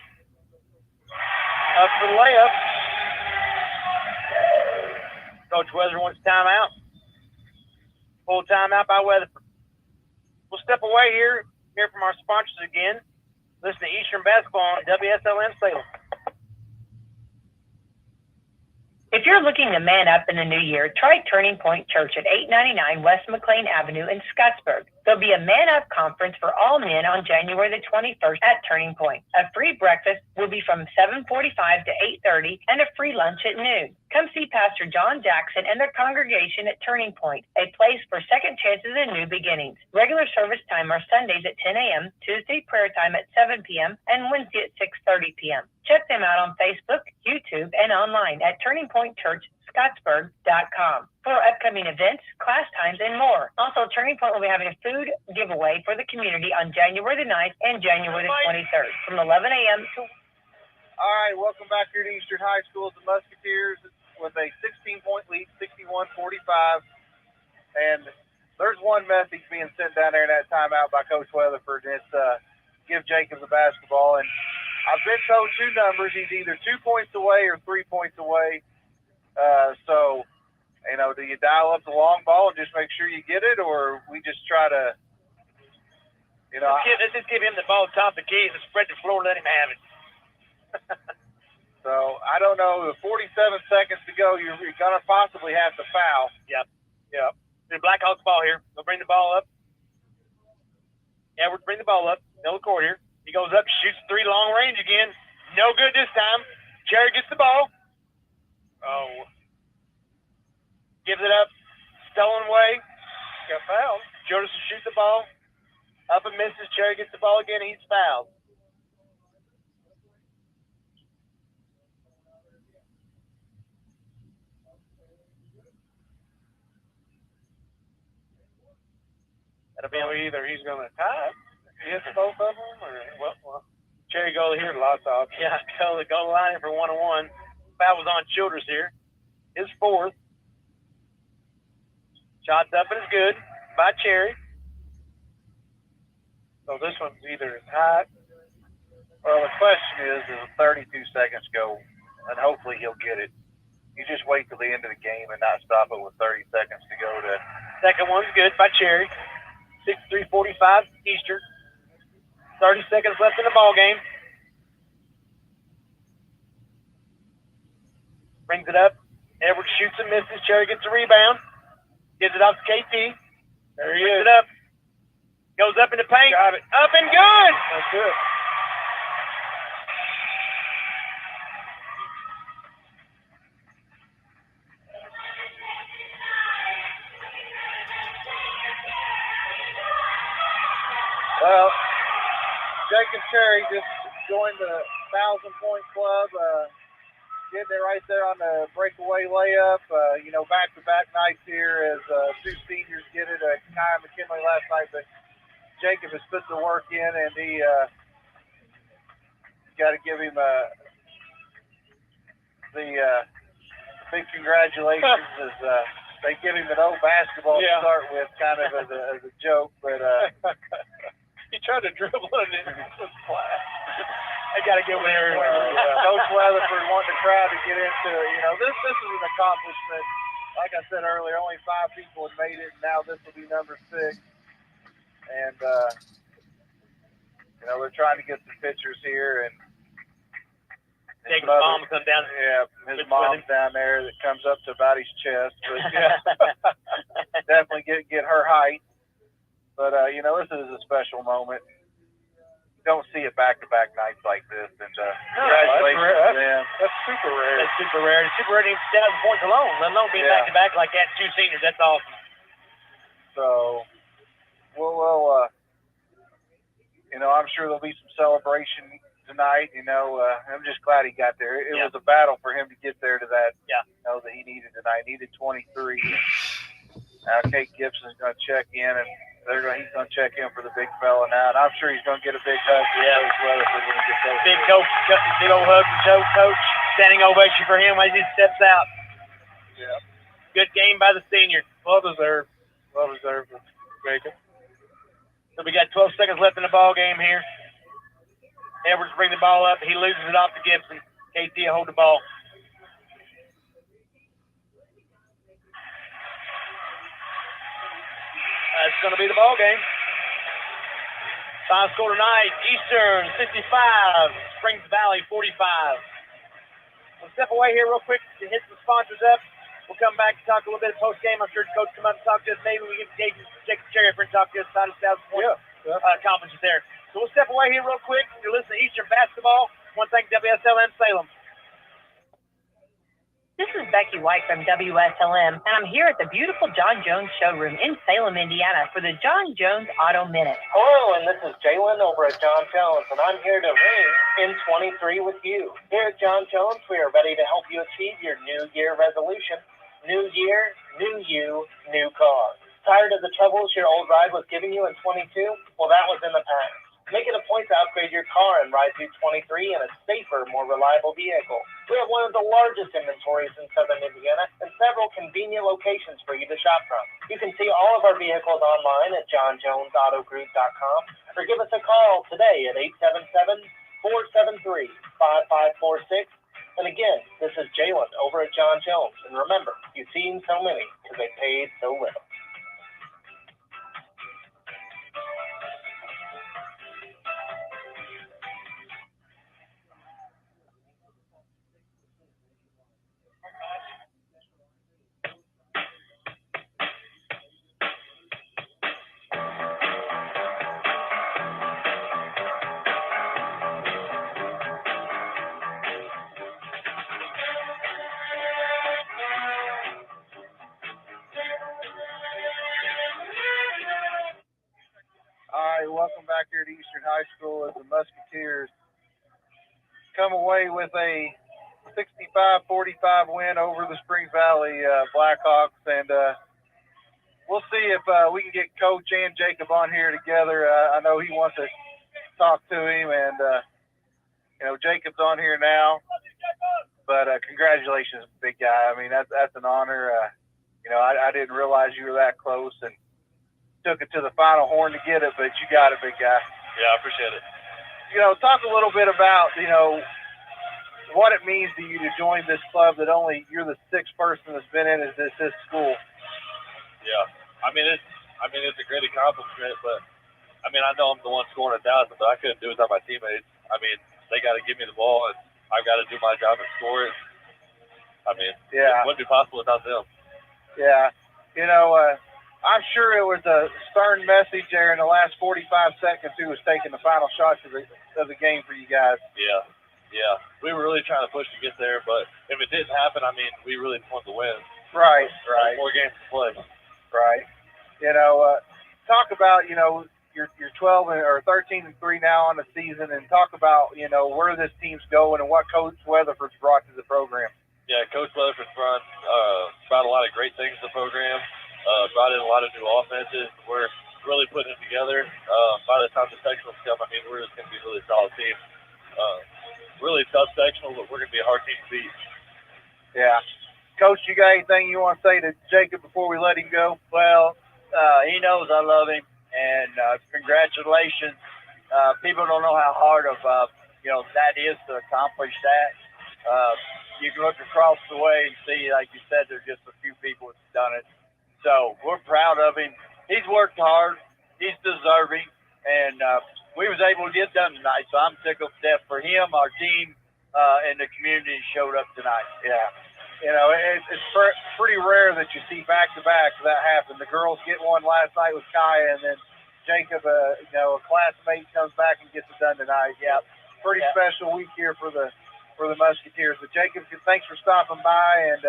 Up for the layup. Coach Weatherford wants timeout. Full timeout by Weatherford. We'll step away here, hear from our sponsors again. Listen to Eastern Basketball on WSLM Salem. If you're looking to man up in the new year, try Turning Point Church at 899 West McLean Avenue in Scottsburg. There'll be a Man Up conference for all men on January the 21st at Turning Point. A free breakfast will be from 7:45 to 8:30 and a free lunch at noon. Come see Pastor John Jackson and their congregation at Turning Point, a place for second chances and new beginnings. Regular service time are Sundays at 10 a.m., Tuesday prayer time at 7 p.m., and Wednesday at 6:30 p.m. Check them out on Facebook, YouTube, and online at TurningPointChurchScottsburg.com for upcoming events, class times, and more. Also, Turning Point will be having a food giveaway for the community on January the 9th and January the 23rd from 11 a.m. to... All right, welcome back here to Eastern High School. The Musketeers with a 16-point lead, 61-45. And there's one message being sent down there in that timeout by Coach Weatherford, and it's give Jacob the basketball. And I've been told two numbers. He's either 2 points away or 3 points away. So, you know, do you dial up the long ball and just make sure you get it, or we just try to, you know. Let's just give him the ball top the key and spread the floor, let him have it. So, I don't know. With 47 seconds to go, you're going to possibly have to foul. Yep. The Blackhawks ball here. They'll bring the ball up. Edwards bring the ball up. Middle court here. He goes up, shoots three long range again. No good this time. Cherry gets the ball. Oh. Gives it up. Stolen away. Got fouled. Jonas will shoot the ball. Up and misses. Cherry gets the ball again. He's fouled. That'll be either he's going to tie it, hit both of them, or well, Cherry go here. Lots of options. Yeah, go to the line for 1-on-1. Foul was on Childress here. His fourth. Shots up and it's good by Cherry. So this one's either hot. Well, the question is 32 seconds go, and hopefully he'll get it. You just wait till the end of the game and not stop it with 30 seconds to go. Second one's good by Cherry. 6:3:45 Eastern. 30 seconds left in the ball game. Brings it up. Edwards shoots and misses. Cherry gets a rebound. Gives it off to KT. There he Brings is. it up. Goes up in the paint. Got it. Up and good. That's it. Well, Jacob Cherry just joined the 1,000-point club, getting it right there on the breakaway layup. Back-to-back nights here as two seniors get it. Kai and McKinley last night, but Jacob has put the work in, and he got to give him the big congratulations as they give him an old basketball to start with, kind of as a joke, but. He tried to dribble it in. It was flat. They got to get there. Coach Weatherford wanting the crowd to get into it. This is an accomplishment. Like I said earlier, only 5 people had made it, and now this will be number 6. And, they're trying to get some pictures here. And Jacob's mom comes down. Yeah, his mom's down there that comes up to about his chest. But definitely get her height. But, this is a special moment. You don't see it back-to-back nights like this. And congratulations to them. That's super rare. That's super rare. It's super rare to even 7 points alone, let alone being back-to-back like that. 2 seniors, that's awesome. So, I'm sure there'll be some celebration tonight. I'm just glad he got there. It was a battle for him to get there to that. Yeah. That he needed tonight. He needed 23. Now Kate Gibson's going to check in, and he's going to check in for the big fella now. And I'm sure he's going to get a big hug from Coach Weatherford when he gets over. Big coach, big old hug from Coach. Standing ovation for him as he steps out. Yeah. Good game by the seniors. Well deserved. Well deserved, Jacob. So we got 12 seconds left in the ball game here. Edwards brings the ball up. He loses it off to Gibson. KT will hold the ball. That's going to be the ball game. Final score tonight, Eastern 65, Springs Valley 45. We'll step away here real quick to hit some sponsors up. We'll come back and talk a little bit of post-game. I'm sure Coach come out and talk to us. Maybe we can get Jacob Cherry up and talk to us about his 1,000-point accomplishments there. So we'll step away here real quick. You're listening to Eastern Basketball. I want to thank Wslm Salem. This is Becky White from WSLM, and I'm here at the beautiful John Jones showroom in Salem, Indiana for the John Jones Auto Minute. Hello, and this is Jalen over at John Jones, and I'm here to ring in 23 with you. Here at John Jones, we are ready to help you achieve your New Year resolution. New year, new you, new car. Tired of the troubles your old ride was giving you in 22? Well, that was in the past. Make it a point to upgrade your car and ride through 23 in a safer, more reliable vehicle. We have one of the largest inventories in southern Indiana and several convenient locations for you to shop from. You can see all of our vehicles online at johnjonesautogroup.com or give us a call today at 877-473-5546. And again, this is Jalen over at John Jones. And remember, you've seen so many because they paid so little. Welcome back here to Eastern High School as the Musketeers come away with a 65-45 win over the Spring Valley Blackhawks. And we'll see if we can get Coach and Jacob on here together. I know he wants to talk to him, and, Jacob's on here now. But congratulations, big guy. I mean, that's an honor. I didn't realize you were that close and took it to the final horn to get it, but you got it, big guy. Yeah, I appreciate it. Talk a little bit about, what it means to you to join this club that only you're the sixth person that's been in this school. Yeah. I mean, it's a great accomplishment, but, I know I'm the one scoring 1,000, but I couldn't do it without my teammates. They got to give me the ball, and I've got to do my job and score it. It wouldn't be possible without them. Yeah. I'm sure it was a stern message there in the last 45 seconds who was taking the final shots of the game for you guys. Yeah. We were really trying to push to get there, but if it didn't happen, we really wanted to win. Right. There's more games to play. Right. Talk about, you're 12 or 13-3 now on the season, and talk about, where this team's going and what Coach Weatherford's brought to the program. Yeah, Coach Weatherford's brought a lot of great things to the program. Brought in a lot of new offenses. We're really putting it together. By the time the sectionals come, we're just going to be a really solid team. Really tough sectional, but we're going to be a hard team to beat. Yeah. Coach, you got anything you want to say to Jacob before we let him go? Well, he knows I love him, and congratulations. People don't know how hard of that is to accomplish that. You can look across the way and see, like you said, there's just a few people that's done it. So we're proud of him. He's worked hard. He's deserving, and we was able to get done tonight. So I'm tickled to death for him, our team, and the community showed up tonight. Yeah. It's pretty rare that you see back-to-back that happen. The girls get one last night with Kaya, and then Jacob, a classmate, comes back and gets it done tonight. Yeah, pretty special week here for the Musketeers. But Jacob, thanks for stopping by, and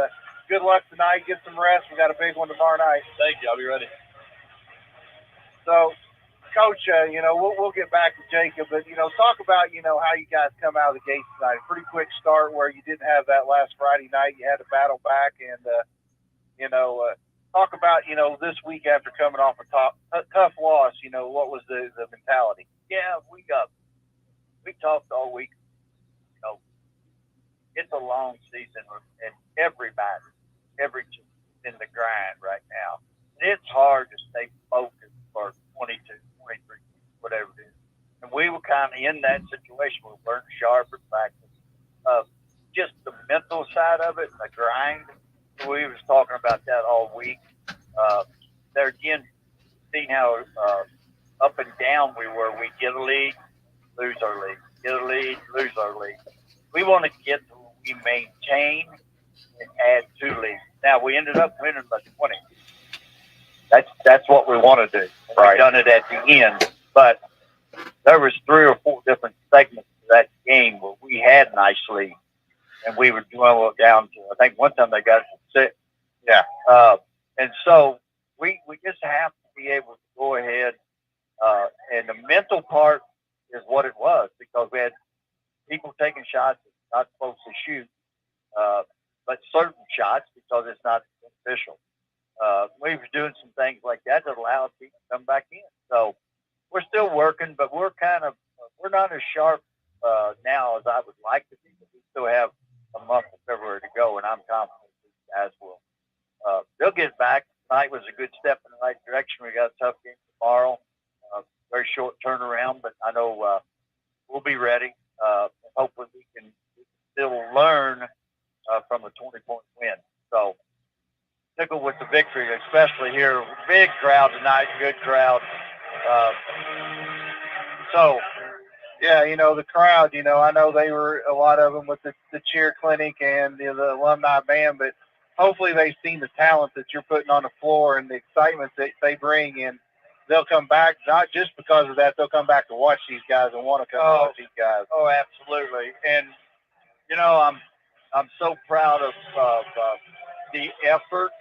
good luck tonight. Get some rest. We got a big one tomorrow night. Thank you. I'll be ready. So, Coach, we'll get back to Jacob, but, talk about, how you guys come out of the gates tonight. A pretty quick start where you didn't have that last Friday night. You had to battle back and, talk about, this week after coming off a tough loss, what was the mentality? Yeah, we talked all week. It's a long season, and everybody team is in the grind right now. It's hard to stay focused for 22, 23, whatever it is. And we were kind of in that situation. We weren't sharp at practice. Just the mental side of it and the grind. We was talking about that all week. There again, seeing how up and down we were. We get a lead, lose our lead. Get a lead, lose our lead. We want to get to where we maintain and add 2 leads. Now, we ended up winning by 20. That's what we want to do. Right. We've done it at the end. But there was 3 or 4 different segments of that game where we had nice leads. And we were down to, I think one time they got to 6. Yeah. And so we just have to be able to go ahead. And the mental part is what it was, because we had people taking shots that are not supposed to shoot, but certain shots because it's not official. We were doing some things like that allowed people to come back in. So we're still working, but we're not as sharp now as I would like to be. But we still have a month of February to go, and I'm confident these guys will. They'll get back. Tonight was a good step in the right direction. We got a tough game tomorrow. Very short turnaround, but I know we'll be ready. Hopefully we can still learn from a 20-point win. So tickled with the victory, especially here. Big crowd tonight, good crowd. Yeah, the crowd, I know they were, a lot of them with the cheer clinic and the alumni band, but hopefully they've seen the talent that you're putting on the floor and the excitement that they bring, and they'll come back, not just because of that, they'll come back to watch these guys and want to come watch these guys. Oh, absolutely. And, I'm so proud of the effort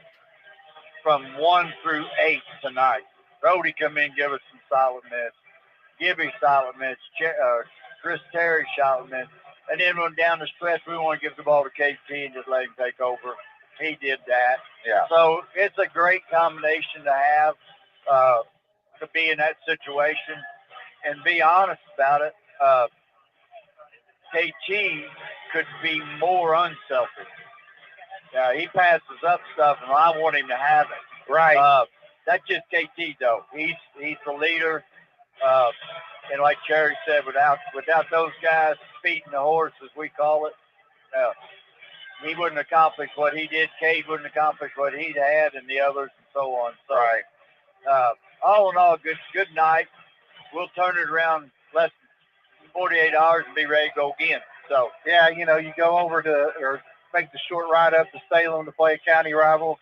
from 1 through 8 tonight. Brody come in, give us some solid minutes. Gibby solid minutes. Chris Terry solid minutes. And then when down the stretch, we want to give the ball to KT and just let him take over. He did that. Yeah. So it's a great combination to have to be in that situation and be honest about it. KT could be more unselfish. Yeah, he passes up stuff, and I want him to have it. Right. That's just KT, though. He's the leader. And like Jerry said, without those guys feeding the horse, as we call it, he wouldn't accomplish what he did. Cade wouldn't accomplish what he'd had, and the others, and so on. So, all in all, good night. We'll turn it around less than 48 hours and be ready to go again. So, yeah, you go over or make the short ride up to Salem to play a county rival,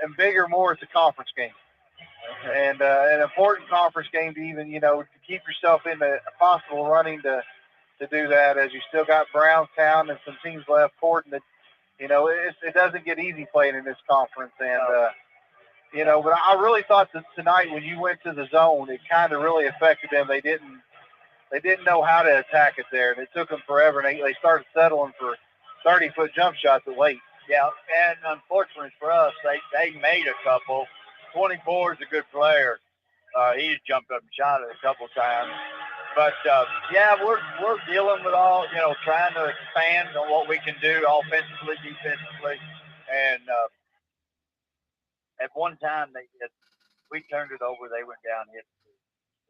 and bigger, more, it's a conference game. And an important conference game to even, to keep yourself in the possible running to do that, as you still got Brownstown and some teams left. Portland, that, it doesn't get easy playing in this conference. And, but I really thought that tonight when you went to the zone, it kind of really affected them. They didn't know how to attack it there, and it took them forever. And they started settling for 30-foot jump shots at late. Yeah, and unfortunately for us, they made a couple. 24 is a good player. He jumped up and shot it a couple times. But, we're dealing with all, trying to expand on what we can do offensively, defensively. And at one time, we turned it over. They went down, hit two.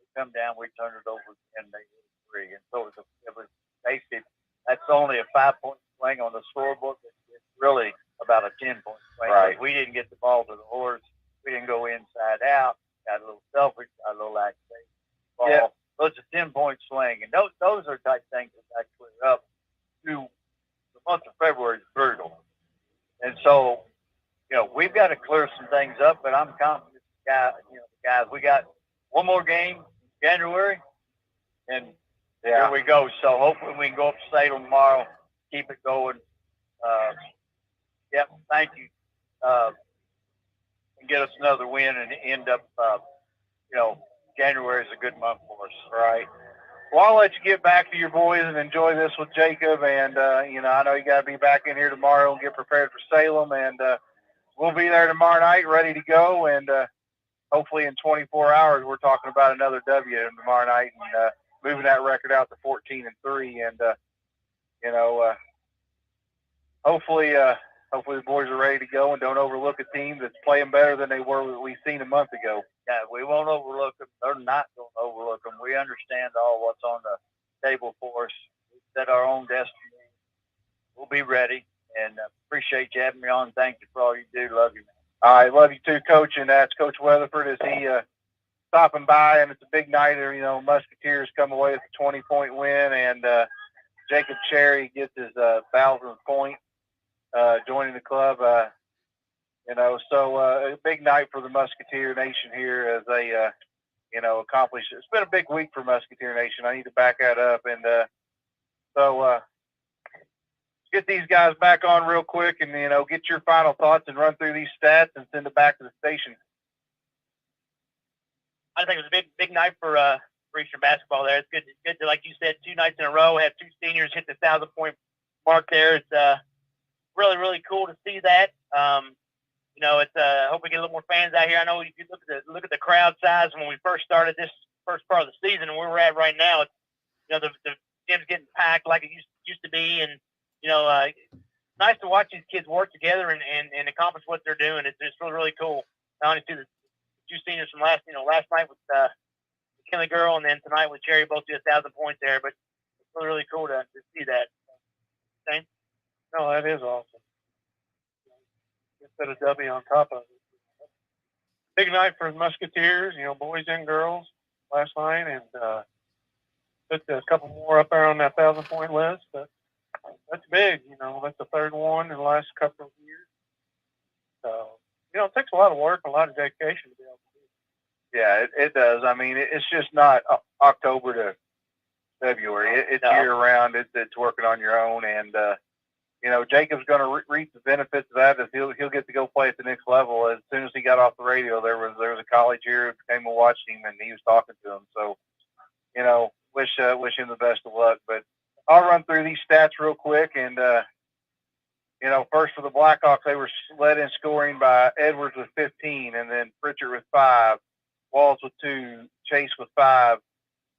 We come down, we turned it over, and they hit three. And so it was basically, that's only a 5-point swing on the scorebook. It's really about a 10-point swing. Right. We didn't get the ball to the horse. We didn't go inside out. Got a little selfish. Got a little activation. Yeah. So it's a 10-point swing, and those are type things that clear up. The month of February is brutal, and so we've got to clear some things up. But I'm confident, guys. We got one more game in January, and here we go. So hopefully we can go up to Salem tomorrow, keep it going. Thank you. And get us another win and end up, January is a good month for us. Right. Well, I'll let you get back to your boys and enjoy this with Jacob. And, I know you got to be back in here tomorrow and get prepared for Salem. And we'll be there tomorrow night ready to go. And hopefully in 24 hours, we're talking about another W tomorrow night and moving that record out to 14-3. And, hopefully the boys are ready to go and don't overlook a team that's playing better than they were we've seen a month ago. Yeah, we won't overlook them. They're not going to overlook them. We understand all what's on the table for us. We set our own destiny. We'll be ready, and appreciate you having me on. Thank you for all you do. Love you, man. All right, love you too, Coach. And that's Coach Weatherford as he stopping by, and it's a big night there. Musketeers come away with a 20-point win, and Jacob Cherry gets his 1,000th point. Joining the club, so a big night for the Musketeer Nation here as they, accomplish. It's been a big week for Musketeer Nation. I need to back that up, and let's get these guys back on real quick, and get your final thoughts and run through these stats and send it back to the station. I think it was a big night for Eastern basketball. There, it's good to, like you said, 2 nights in a row have 2 seniors hit the 1,000-point mark. There, it's really, really cool to see that. It's I hope we get a little more fans out here. I know if you look at the crowd size when we first started this first part of the season and where we're at right now, it's, the gym's getting packed like it used to be, and nice to watch these kids work together and accomplish what they're doing. It's really, really cool. Not only see the 2 seniors from last night with Kelly Girl, and then tonight with Cherry, both did 1,000 points there, but it's really, really cool to see that. Same. No, that is awesome. Get a W on top of it. Big night for the Musketeers, boys and girls last night, and put a couple more up there on that 1,000-point list. But that's big, that's the 3rd one in the last couple of years. So, it takes a lot of work, a lot of dedication to be able to do it. Yeah, it does. I mean, it's just not October to February. It's year round. It's working on your own, and Jacob's going to reap the benefits of that. As he'll get to go play at the next level. As soon as he got off the radio, there was a college here who came and watched him, and he was talking to him. So, wish him the best of luck. But I'll run through these stats real quick, and first for the Blackhawks, they were led in scoring by Edwards with 15, and then Pritchard with 5, Walls with 2, Chase with 5,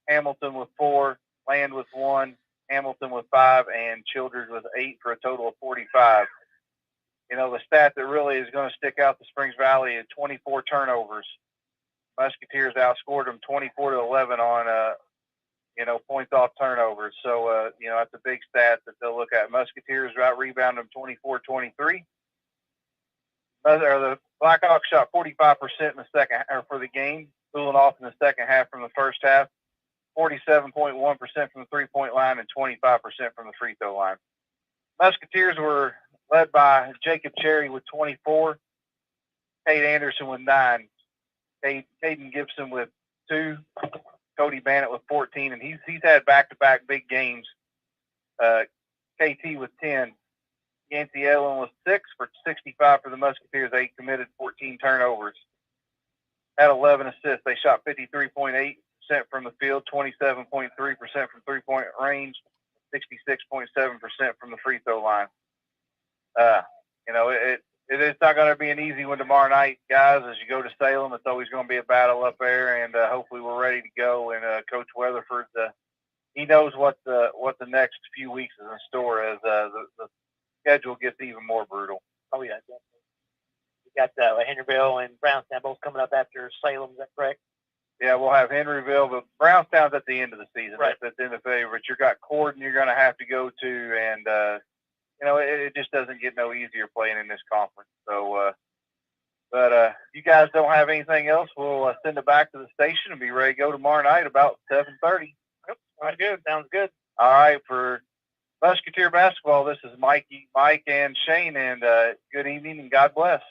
Hamilton with 4, Land with 1, Hamilton with 5, and Childers with 8 for a total of 45. the stat that really is going to stick out to Springs Valley is 24 turnovers. Musketeers outscored them 24-11 on, points off turnovers. So, that's a big stat that they'll look at. Musketeers out-rebounded them 24-23. The Blackhawks shot 45% in the second half for the game, cooling off in the second half from the first half. 47.1% from the three-point line and 25% from the free throw line. Musketeers were led by Jacob Cherry with 24, Tate Anderson with 9, Caden Gibson with 2, Cody Bannett with 14, and he's had back-to-back big games. KT with 10, Yancey Ellen with 6 for 65 for the Musketeers. They committed 14 turnovers. Had 11 assists. They shot 53.8% from the field, 27.3% from three-point range, 66.7% from the free throw line. It's not going to be an easy one tomorrow night, guys. As you go to Salem, it's always going to be a battle up there, and hopefully we're ready to go. And Coach Weatherford, he knows what the next few weeks is in store as the schedule gets even more brutal. Oh yeah, definitely. We got Henryville and Brownstown both coming up after Salem. Is that correct? Yeah, we'll have Henryville, but Brownstown's at the end of the season. Right. That's at the end of February. But you've got Corden you're going to have to go to, and it just doesn't get no easier playing in this conference. So, but if you guys don't have anything else, we'll send it back to the station and be ready to go tomorrow night about 7:30. Yep, sounds good. Sounds good. All right, for Musketeer basketball, this is Mike, and Shane, and good evening and God bless.